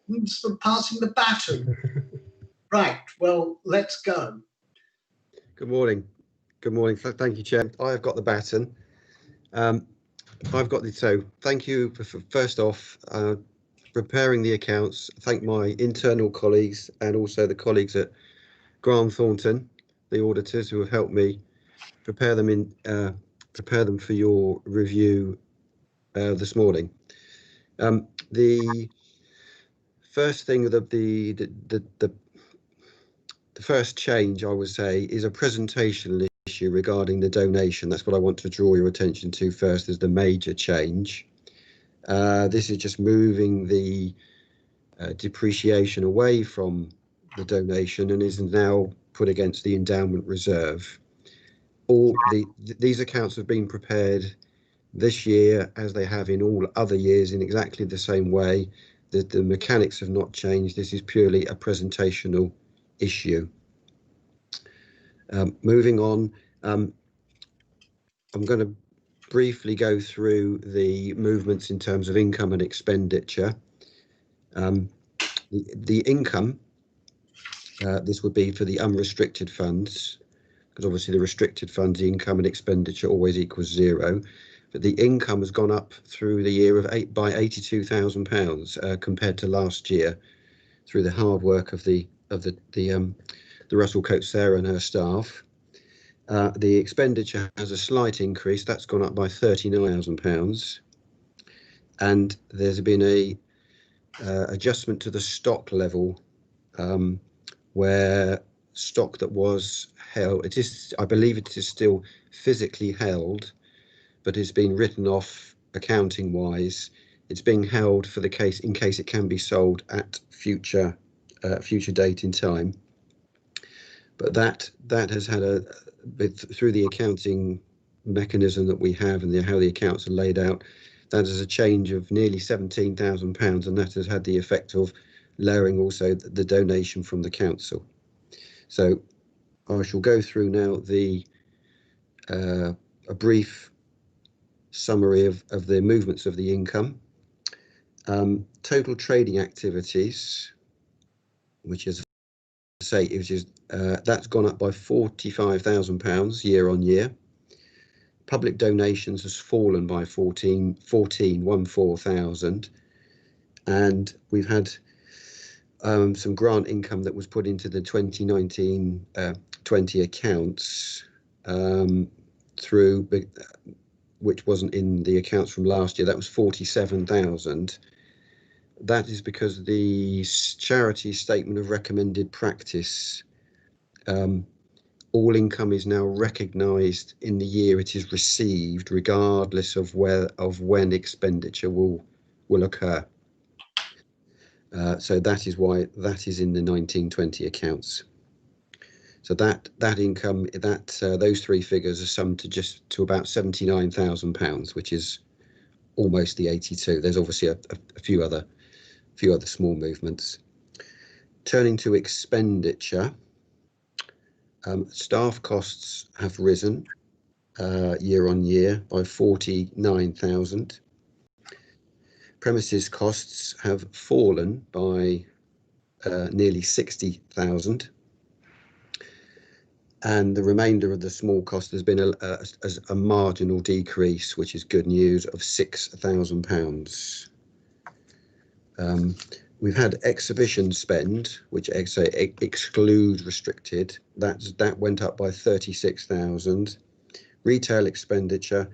It's passing the baton. Right. Well, let's go. Good morning. Good morning. Thank you, Chair. I've got the baton. So thank you for first off preparing the accounts. Thank my internal colleagues and also the colleagues at Grant Thornton, the auditors, who have helped me prepare them for your review this morning. The first thing, the first change, I would say, is a presentational issue regarding the donation. That's what I want to draw your attention to first, as the major change. This is just moving the depreciation away from the donation and is now put against the endowment reserve. These accounts have been prepared this year as they have in all other years in exactly the same way. The mechanics have not changed. This is purely a presentational issue. Moving on, I'm going to briefly go through the movements in terms of income and expenditure. The income, this would be for the unrestricted funds, because obviously the restricted funds, the income and expenditure always equals 0. But the income has gone up through the year by £82,000 compared to last year, through the hard work of the Russell Cotes Sarah and her staff. The expenditure has a slight increase. That's gone up by £39,000, and there's been a adjustment to the stock level, where stock that was held, I believe it is still physically held, but it's been written off accounting wise. It's being held for the case, in case it can be sold at future date in time. But that has had through the accounting mechanism that we have and how the accounts are laid out, that is a change of nearly £17,000, and that has had the effect of lowering also the donation from the council. So I shall go through now a brief summary of the movements of the income. Total trading activities, which is say it was just, that's gone up by £45,000 year on year. Public donations has fallen by 14,000, and we've had some grant income that was put into the 2019-20 accounts through, which wasn't in the accounts from last year. That was 47,000. That is because the charity statement of recommended practice, all income is now recognised in the year it is received, regardless of when expenditure will occur. So that is why that is in the 1920 accounts. So that income, those three figures are summed to about £79,000, which is almost the 82. There's obviously a few other small movements. Turning to expenditure, staff costs have risen year on year by 49,000. Premises costs have fallen by nearly 60,000. And the remainder of the small cost has been a marginal decrease, which is good news, of £6,000. We've had exhibition spend, which excludes restricted. That went up by 36,000. Retail expenditure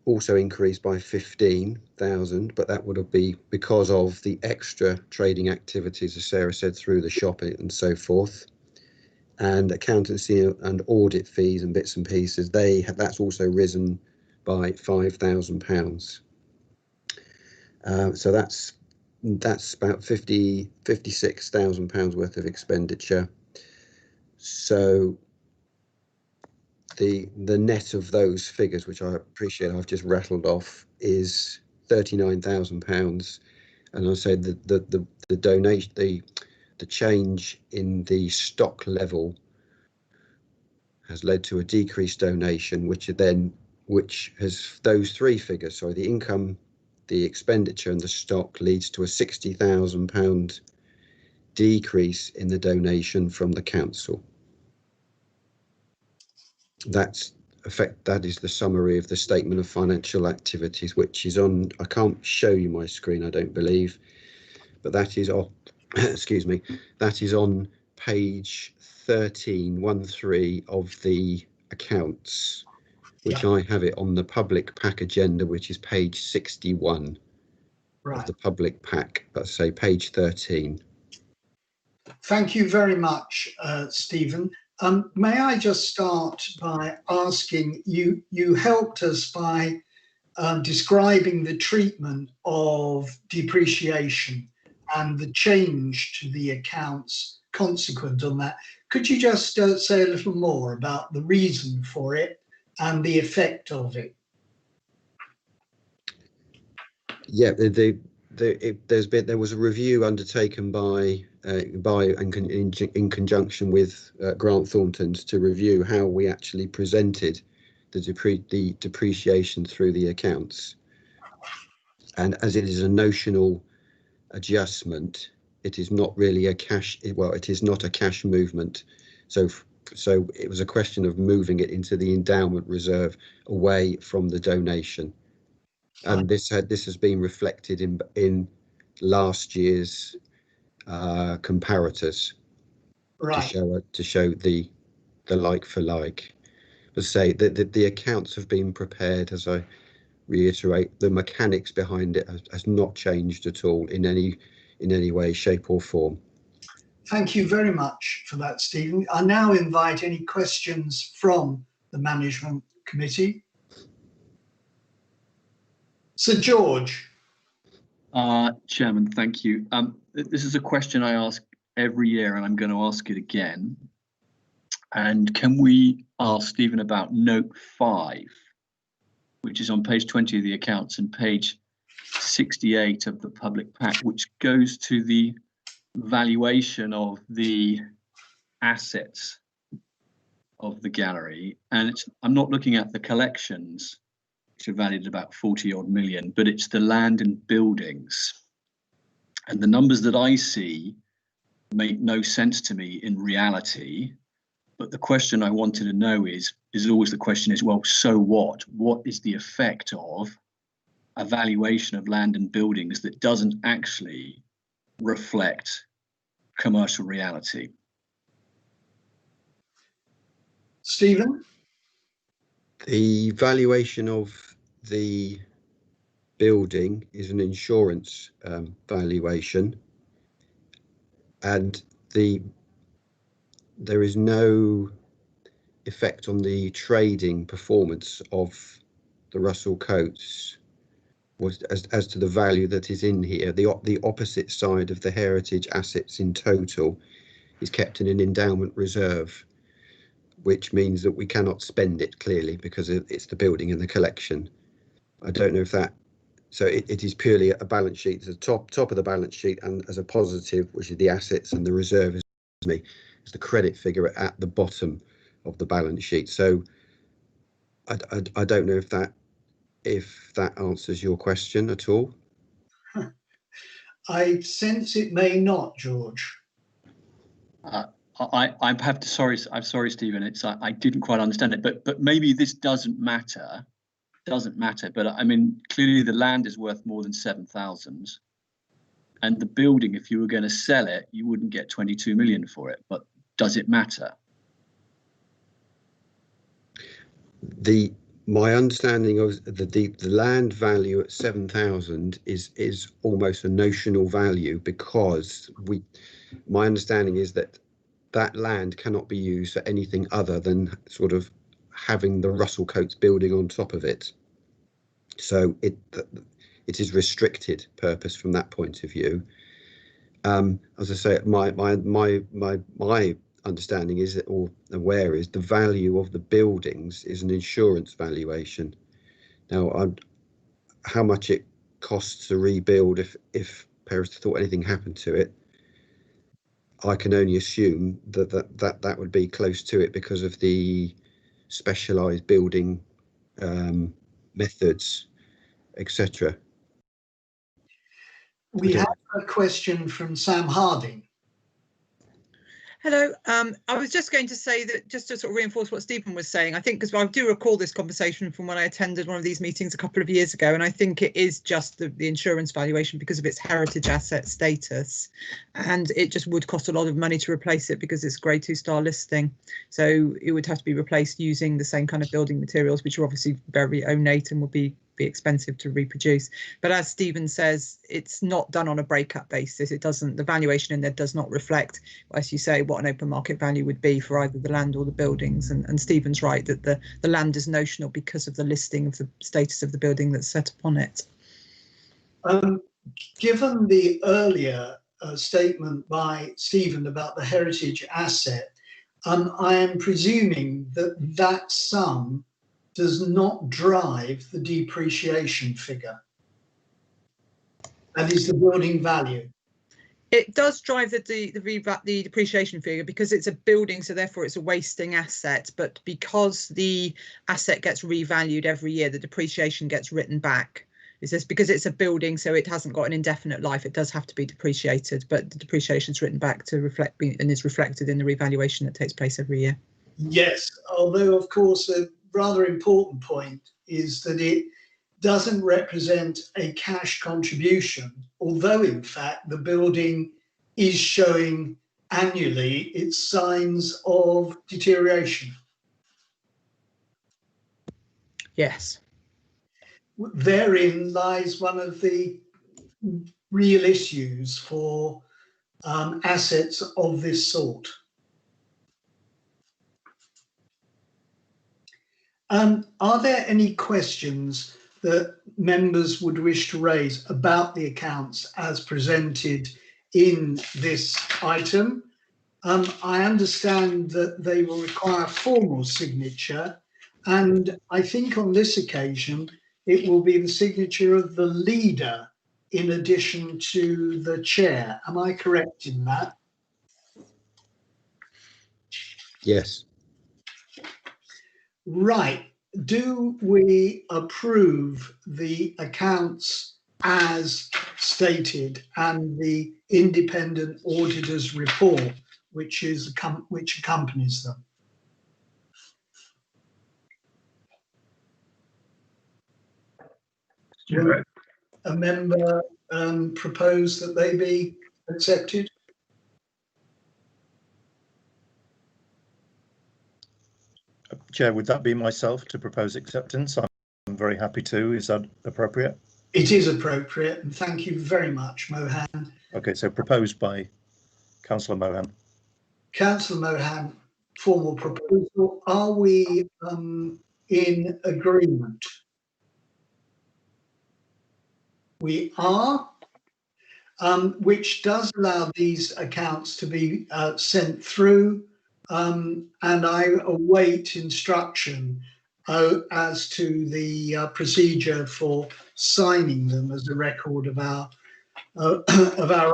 also increased by 15,000, but that would be because of the extra trading activities, as Sarah said, through the shopping and so forth. And accountancy and audit fees and bits and pieces, that's also risen by £5,000. So that's about £56,000 worth of expenditure. So the net of those figures, which I appreciate I've just rattled off, is £39,000. And I say the donation, the change in the stock level has led to a decreased donation, which has those three figures, sorry, the income, the expenditure and the stock, leads to a £60,000 decrease in the donation from the council. That is the summary of the statement of financial activities, which is on, I can't show you my screen, I don't believe, but that is on, excuse me, that is on page 13 of the accounts, which I have it on the public pack agenda, which is page 61 of the public pack, but say page 13. Thank you very much, Stephen. May I just start by asking, you helped us by describing the treatment of depreciation and the change to the accounts consequent on that. Could you just say a little more about the reason for it and the effect of it? Yeah, there was a review undertaken by in conjunction with Grant Thornton's to review how we actually presented the depreciation through the accounts, and as it is a notional adjustment, it is not really a cash. Well, it is not a cash movement, so it was a question of moving it into the endowment reserve away from the donation. And this has been reflected in last year's comparators, to show the like for like. But say that the accounts have been prepared, as I reiterate, the mechanics behind it has not changed at all in any way, shape or form. Thank you very much for that, Stephen. I now invite any questions from the management committee. Sir George. Chairman, thank you. This is a question I ask every year, and I'm going to ask it again. And can we ask Stephen about note 5, which is on page 20 of the accounts and page 68 of the public pack, which goes to the valuation of the assets of the gallery. And I'm not looking at the collections, which are valued at about 40 odd million, but it's the land and buildings. And the numbers that I see make no sense to me in reality. But the question I wanted to know is always the question is, well, so what? What is the effect of a valuation of land and buildings that doesn't actually reflect commercial reality? Stephen? The valuation of the building is an insurance valuation, and there is no effect on the trading performance of the Russell Cotes as to the value that is in here. The opposite side of the heritage assets in total is kept in an endowment reserve, which means that we cannot spend it clearly because it's the building in the collection. I don't know if that, so it is purely a balance sheet. It's the top of the balance sheet, and as a positive, which is the assets, and the reserve is the credit figure at the bottom of the balance sheet. So I don't know if that answers your question at all. I sense it may not, George. I have to, I'm sorry, Stephen. It's I didn't quite understand it, but maybe this doesn't matter. But I mean, clearly the land is worth more than 7,000, and the building, if you were going to sell it, you wouldn't get 22 million for it. But does it matter? My understanding of the land value at 7,000 is almost a notional value, because my understanding is that land cannot be used for anything other than sort of having the Russell Cotes building on top of it. So it is restricted purpose from that point of view. As I say, my understanding is that, or aware is, the value of the buildings is an insurance valuation. Now, how much it costs to rebuild if Paris thought anything happened to it, I can only assume that would be close to it because of the specialised building methods, etc. We have a question from Sam Harding. Hello. I was just going to say that, just to sort of reinforce what Stephen was saying, I think, because I do recall this conversation from when I attended one of these meetings a couple of years ago, and I think it is just the insurance valuation because of its heritage asset status, and it just would cost a lot of money to replace it because it's Grade 2 star listing. So it would have to be replaced using the same kind of building materials, which are obviously very ornate and would be expensive to reproduce. But as Stephen says, it's not done on a breakup basis. It doesn't, the valuation in there does not reflect, as you say, what an open market value would be for either the land or the buildings. And Stephen's right that the land is notional because of the listing of the status of the building that's set upon it. Given the earlier statement by Stephen about the heritage asset, I am presuming that sum does not drive the depreciation figure. That is the building value. It does drive the depreciation figure because it's a building, so therefore it's a wasting asset. But because the asset gets revalued every year, the depreciation gets written back. It's just because it's a building, so it hasn't got an indefinite life. It does have to be depreciated, but the depreciation is written back to reflect and is reflected in the revaluation that takes place every year. Yes, although of course a rather important point is that it doesn't represent a cash contribution, although in fact the building is showing annually its signs of deterioration. Yes. Therein lies one of the real issues for assets of this sort. Are there any questions that members would wish to raise about the accounts as presented in this item? I understand that they will require formal signature, and I think on this occasion it will be the signature of the leader in addition to the chair. Am I correct in that? Yes. Right. Do we approve the accounts as stated, and the independent auditor's report, which accompanies them. Will a member propose that they be accepted? Chair, would that be myself to propose acceptance? I'm very happy to. Is that appropriate? It is appropriate, and thank you very much, Mohan. Okay, so proposed by Councillor Mohan. Councillor Mohan, formal proposal. Are we in agreement? We are, which does allow these accounts to be sent through, and I await instruction as to the procedure for signing them as a record of our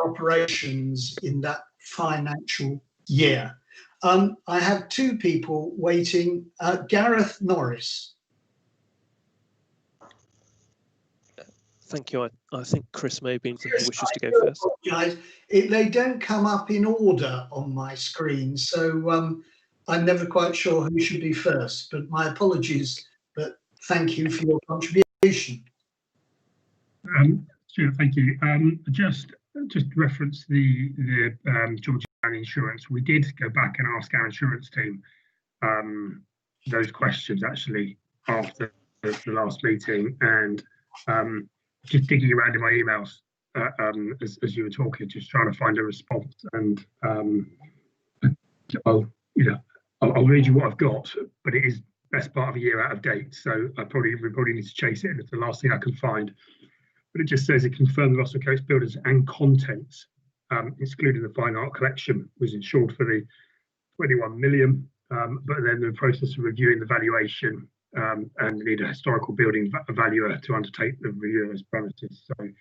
operations in that financial year. I have two people waiting. Gareth Norris. Thank you. I think Chris may be wishes to go first. They don't come up in order on my screen, so I'm never quite sure who should be first, but my apologies, but thank you for your contribution. Sure, thank you. Just reference the Georgia insurance. We did go back and ask our insurance team those questions actually after the last meeting, and just digging around in my emails as you were talking, just trying to find a response. And I'll read you what I've got, but it is best part of a year out of date, so we probably need to chase it, and it's the last thing I can find. But it just says it confirmed the Russell Cotes buildings and contents, excluding the fine art collection, was insured for the 21 million, but then the process of reviewing the valuation and need a historical building valuer to undertake the review of those premises. So I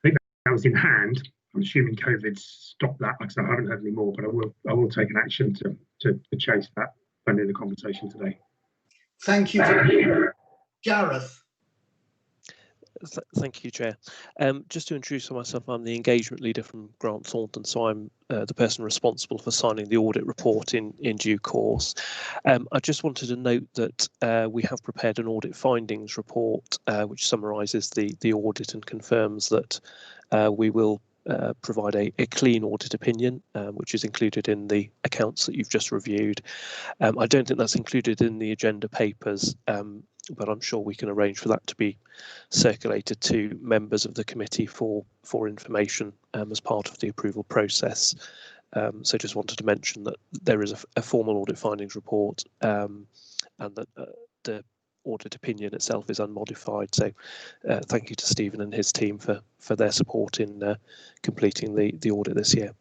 think that was in hand. I'm assuming COVID stopped that, because I haven't heard any more, but I will take an action to chase that end of the conversation today. Thank you, Gareth. Thank you, Chair. Just to introduce myself, I'm the engagement leader from Grant Thornton, so I'm the person responsible for signing the audit report in due course. I just wanted to note that we have prepared an audit findings report which summarises the audit and confirms that we will provide a clean audit opinion, which is included in the accounts that you've just reviewed. I don't think that's included in the agenda papers, but I'm sure we can arrange for that to be circulated to members of the committee for information as part of the approval process. So just wanted to mention that there is a formal audit findings report, and that the audit opinion itself is unmodified. So thank you to Stephen and his team for their support in completing the audit this year.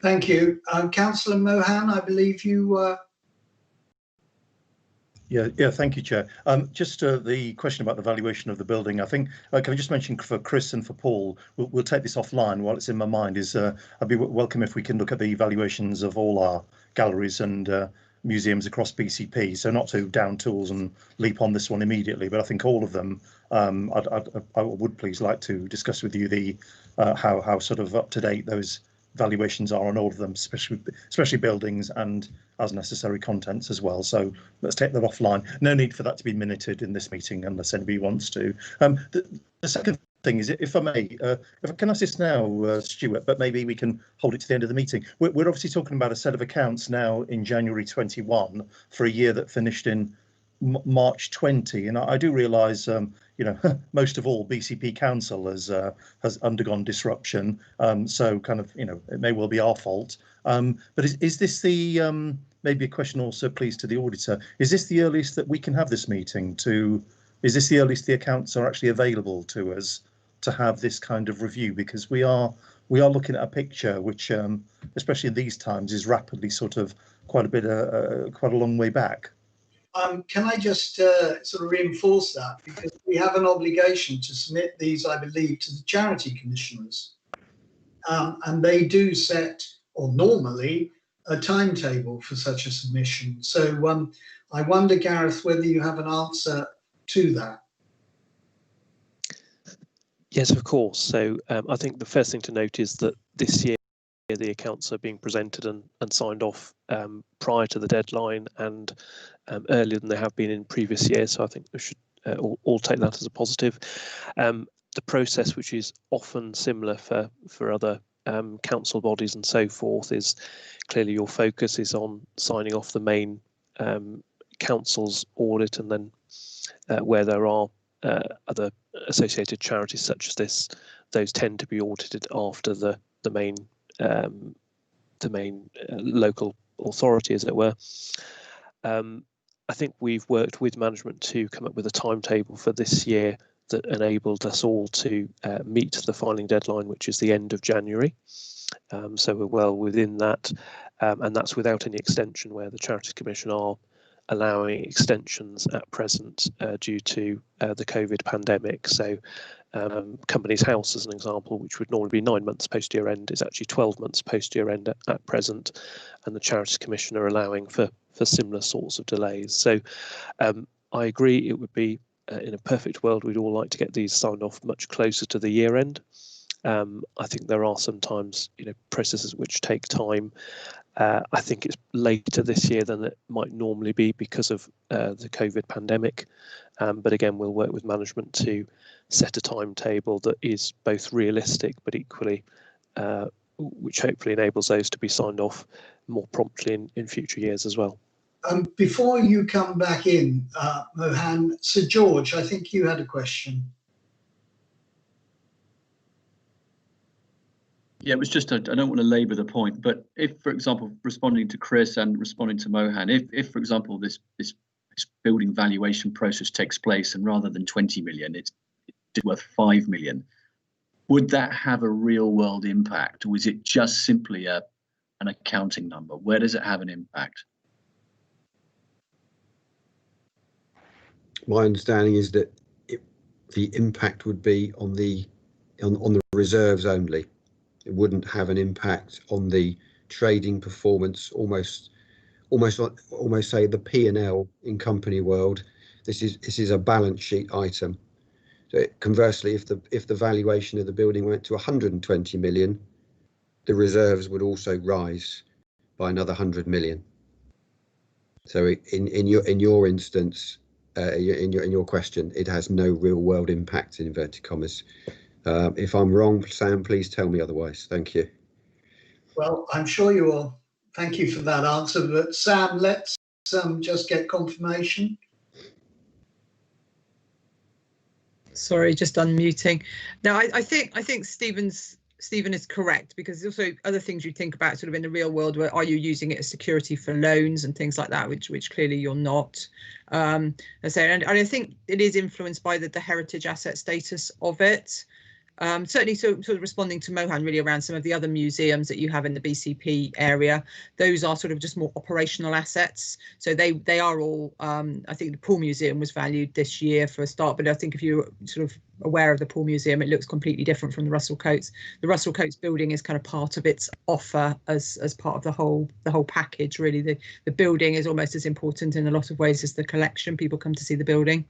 Thank you. Councillor Mohan, I believe you Yeah, thank you, Chair. Just the question about the valuation of the building, I think, can I just mention for Chris and for Paul, we'll take this offline while it's in my mind, is I'd be welcome if we can look at the valuations of all our galleries and museums across BCP, so not to down tools and leap on this one immediately, but I think all of them, I would please like to discuss with you the how sort of up to date those valuations are on all of them, especially buildings and as necessary contents as well. So let's take that offline. No need for that to be minuted in this meeting unless anybody wants to. The second thing is, if I may, if I can ask this now, Stuart, but maybe we can hold it to the end of the meeting. We're obviously talking about a set of accounts now in January 21 for a year that finished in March 20, and I do realise, most of all BCP Council has undergone disruption, so kind of, it may well be our fault. But is this the maybe a question also, please, to the auditor? Is this the earliest that we can have this meeting? Is this the earliest the accounts are actually available to us to have this kind of review? Because we are looking at a picture which, especially in these times, is rapidly sort of quite a long way back. Can I just sort of reinforce that, because we have an obligation to submit these, I believe, to the charity commissioners, and they do set, or normally, a timetable for such a submission. So I wonder, Gareth, whether you have an answer to that. Yes, of course. So I think the first thing to note is that this year the accounts are being presented and signed off prior to the deadline and earlier than they have been in previous years. So I think we should all take that as a positive. The process, which is often similar for other council bodies and so forth, is clearly your focus is on signing off the main council's audit, and then where there are other associated charities such as this, those tend to be audited after the main local authority, as it were. I think we've worked with management to come up with a timetable for this year that enabled us all to meet the filing deadline, which is the end of January. So we're well within that, and that's without any extension, where the Charities Commission are allowing extensions at present due to the COVID pandemic. So Companies House, as an example, which would normally be 9 months post year end, is actually 12 months post year end at present, and the Charities Commission are allowing for similar sorts of delays. So I agree, it would be in a perfect world, we'd all like to get these signed off much closer to the year end. I think there are sometimes processes which take time. I think it's later this year than it might normally be because of the COVID pandemic. But again, we'll work with management to set a timetable that is both realistic, but equally, which hopefully enables those to be signed off more promptly in future years as well. Before you come back in, Mohan, Sir George, I think you had a question. Yeah, it was just, I don't want to labour the point, but if, for example, responding to Chris and responding to Mohan, if for example, this building valuation process takes place and rather than 20 million, it's worth 5 million, would that have a real world impact, or is it just simply an accounting number? Where does it have an impact? My understanding is that the impact would be on the reserves only. It wouldn't have an impact on the trading performance. Almost say the P&L in company world. This is a balance sheet item. So conversely, if the valuation of the building went to 120 million, the reserves would also rise by another 100 million. So in your instance, in your question, it has no real world impact in inverted commas. If I'm wrong, Sam, please tell me otherwise. Thank you. Well, I'm sure you will. Thank you for that answer. But Sam, let's just get confirmation. Sorry, just unmuting. No, I think Stephen is correct, because there's also other things you think about sort of in the real world, where are you using it as security for loans and things like that, which clearly you're not. And I think it is influenced by the heritage asset status of it. Certainly, sort of responding to Mohan really around some of the other museums that you have in the BCP area, those are sort of just more operational assets. So they are all, I think the Pool Museum was valued this year for a start, but I think if you're sort of aware of the Pool Museum, it looks completely different from the Russell Cotes. The Russell Cotes building is kind of part of its offer as part of the whole package, really. The building is almost as important in a lot of ways as the collection. People come to see the building,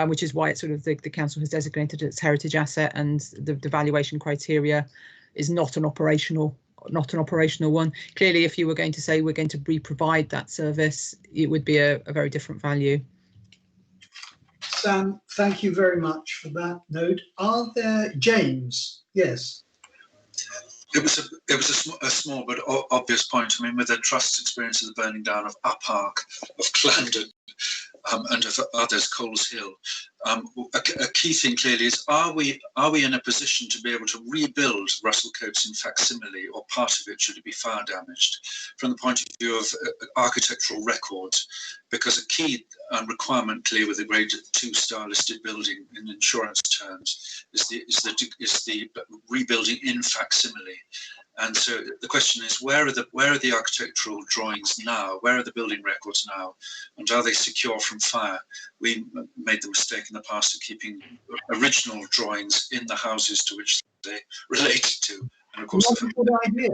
which is why it's sort of the council has designated it as heritage asset, and the valuation criteria is not an operational one. Clearly, if you were going to say we're going to re-provide that service, it would be a very different value. Sam, thank you very much for that note. Are there, James? Yes. It was a small but obvious point. I mean, with the trust's experience of the burning down of Up Park, of Clarendon, and of others, Coles Hill, a key thing clearly is, are we in a position to be able to rebuild Russell Cotes in facsimile, or part of it, should it be fire damaged, from the point of view of architectural records? Because a key requirement, clearly, with a grade 2-star listed building in insurance terms is the rebuilding in facsimile. And so the question is, where are the architectural drawings now? Where are the building records now? And are they secure from fire? We made the mistake in the past of keeping original drawings in the houses to which they related to. And of course, that's a good idea.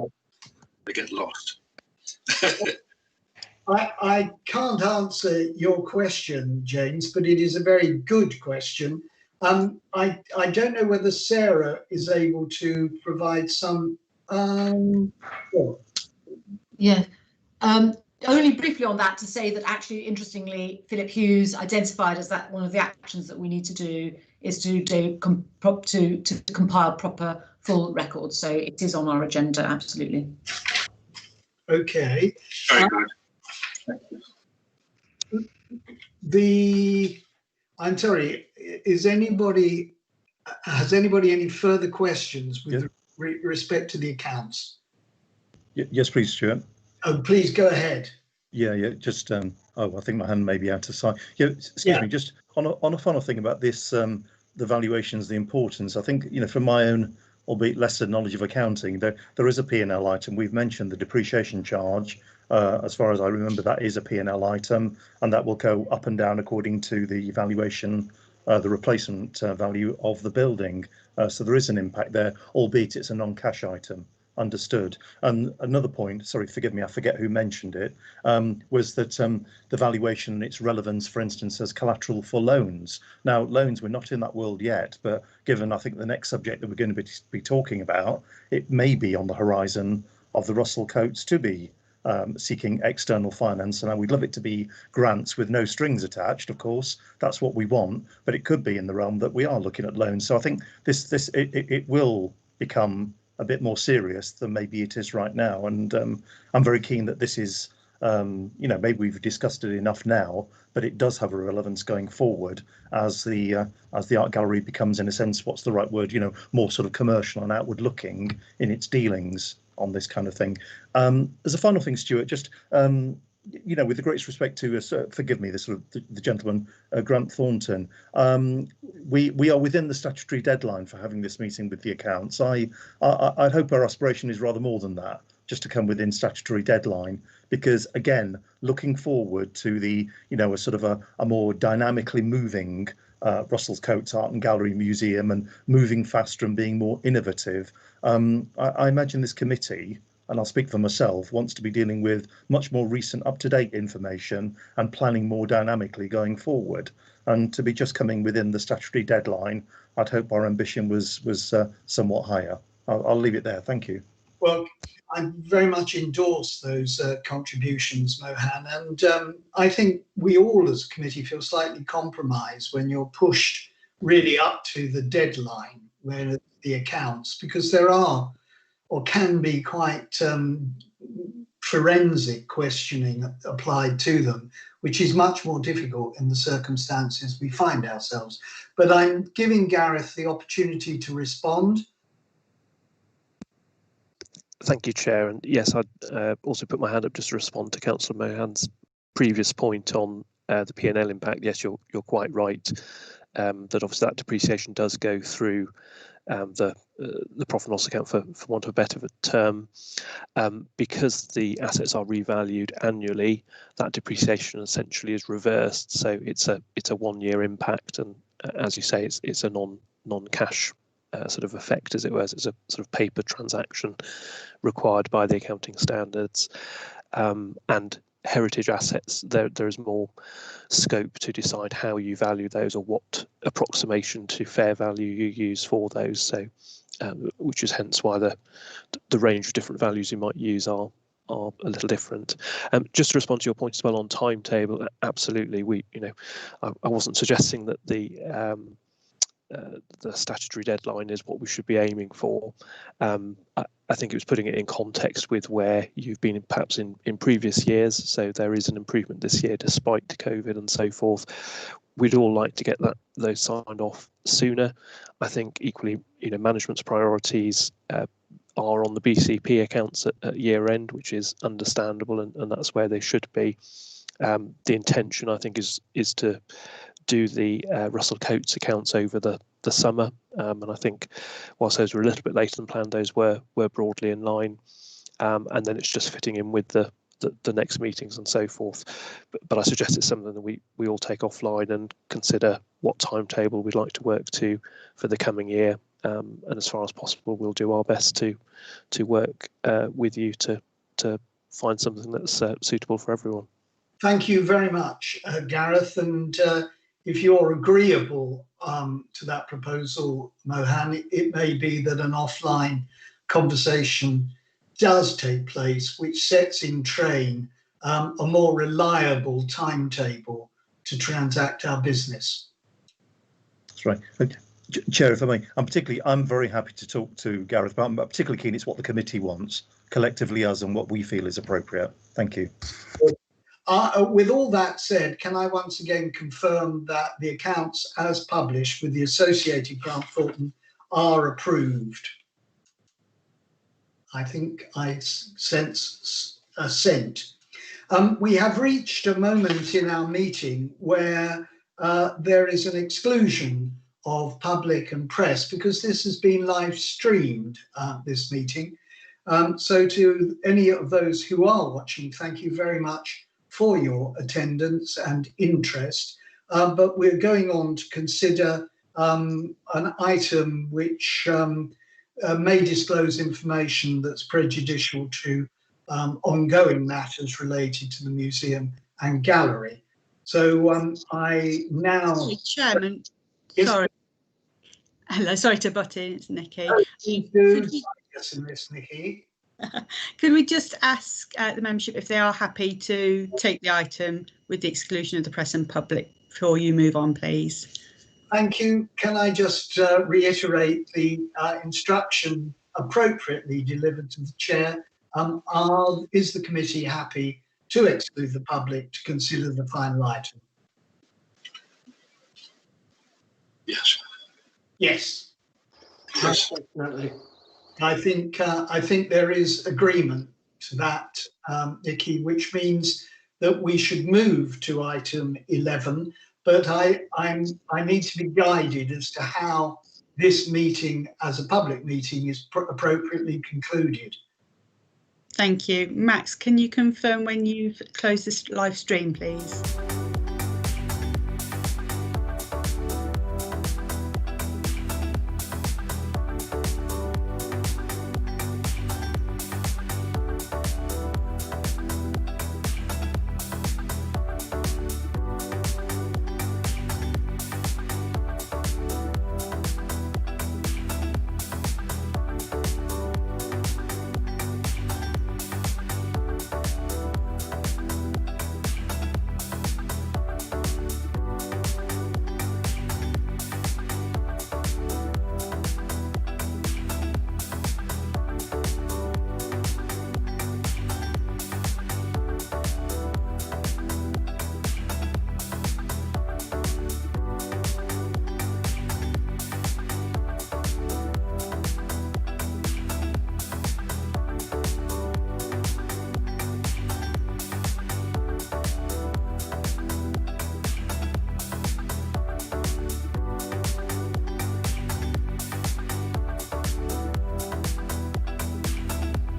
They get lost. I can't answer your question, James, but it is a very good question. I don't know whether Sarah is able to provide some. Yeah. Only briefly on that to say that actually, interestingly, Philip Hughes identified as that one of the actions that we need to do is to compile proper full records. So it is on our agenda, absolutely. Okay. Very good. I'm sorry, has anybody any further questions with respect to the accounts? Yes, please, Stuart. Oh, please go ahead. Yeah, just oh, I think my hand may be out of sight. Yeah, excuse me, just on a final thing about this, the valuations, the importance. I think, you know, from my own, albeit lesser knowledge of accounting, there is a P&L item. We've mentioned the depreciation charge. As far as I remember, that is a P&L item, and that will go up and down according to the valuation, the replacement value of the building. So there is an impact there, albeit it's a non-cash item. Understood. And another point, sorry, forgive me, I forget who mentioned it, was that the valuation and its relevance, for instance, as collateral for loans. Now, loans, we're not in that world yet, but given I think the next subject that we're going to be talking about, it may be on the horizon of the Russell Cotes to be seeking external finance. And we'd love it to be grants with no strings attached, of course. That's what we want, but it could be in the realm that we are looking at loans. So I think it will become a bit more serious than maybe it is right now, and I'm very keen that this is, you know, maybe we've discussed it enough now, but it does have a relevance going forward as the art gallery becomes, in a sense, what's the right word, you know, more sort of commercial and outward looking in its dealings on this kind of thing. As a final thing, Stuart, just you know, with the greatest respect to, forgive me, the gentleman, Grant Thornton, we are within the statutory deadline for having this meeting with the accounts. I'd hope our aspiration is rather more than that, just to come within statutory deadline, because again, looking forward to the, you know, a sort of a more dynamically moving Russell Cotes Art and Gallery Museum, and moving faster and being more innovative. I imagine this committee, and I'll speak for myself, wants to be dealing with much more recent, up-to-date information and planning more dynamically going forward. And to be just coming within the statutory deadline, I'd hope our ambition was somewhat higher. I'll leave it there. Thank you. Well, I very much endorse those contributions, Mohan, and I think we all as a committee feel slightly compromised when you're pushed really up to the deadline when the accounts, because there are or can be quite forensic questioning applied to them, which is much more difficult in the circumstances we find ourselves. But I'm giving Gareth the opportunity to respond. Thank you, Chair. And yes, I'd also put my hand up just to respond to Councillor Mohan's previous point on the P&L impact. Yes, you're quite right that obviously that depreciation does go through the profit and loss account, for want of a better term, because the assets are revalued annually. That depreciation essentially is reversed, so it's a 1 year impact, and as you say, it's a non-cash sort of effect, as it was. It's a sort of paper transaction required by the accounting standards, and heritage assets, there is more scope to decide how you value those or what approximation to fair value you use for those. So, which is hence why the range of different values you might use are a little different. Just to respond to your point as well on timetable, absolutely. I wasn't suggesting that the statutory deadline is what we should be aiming for. I think it was putting it in context with where you've been perhaps in previous years. So there is an improvement this year despite COVID and so forth. We'd all like to get those signed off sooner. I think equally, management's priorities are on the BCP accounts at year end, which is understandable, and that's where they should be. The intention, I think, is to do the Russell Cotes accounts over the summer, and I think whilst those were a little bit later than planned, those were broadly in line, and then it's just fitting in with the next meetings and so forth. But I suggest it's something that we all take offline and consider what timetable we'd like to work to for the coming year, and as far as possible we'll do our best to work with you to find something that's suitable for everyone. Thank you very much, Gareth, and if you're agreeable to that proposal, Mohan, it may be that an offline conversation does take place, which sets in train a more reliable timetable to transact our business. That's right. Okay. Chair, if I may, I'm very happy to talk to Gareth, but I'm particularly keen it's what the committee wants, collectively us, and what we feel is appropriate. Thank you. With all that said, can I once again confirm that the accounts as published with the associated Grant Thornton are approved? I think I sense assent. We have reached a moment in our meeting where there is an exclusion of public and press because this has been live streamed, this meeting. So to any of those who are watching, thank you very much for your attendance and interest. But we're going on to consider an item which may disclose information that's prejudicial to ongoing matters related to the museum and gallery. So I now... Chairman, yes. sorry. Hello, sorry to butt in, it's Nikki. Yes, Miss Nikki. Could we just ask the membership if they are happy to take the item with the exclusion of the press and public before you move on, please? Thank you. Can I just reiterate the instruction appropriately delivered to the chair? Is the committee happy to exclude the public to consider the final item? Yes. Yes. Yes, definitely. I think there is agreement to that, Nikki, which means that we should move to item 11. But I need to be guided as to how this meeting, as a public meeting, is appropriately concluded. Thank you. Max, can you confirm when you've closed this live stream, please?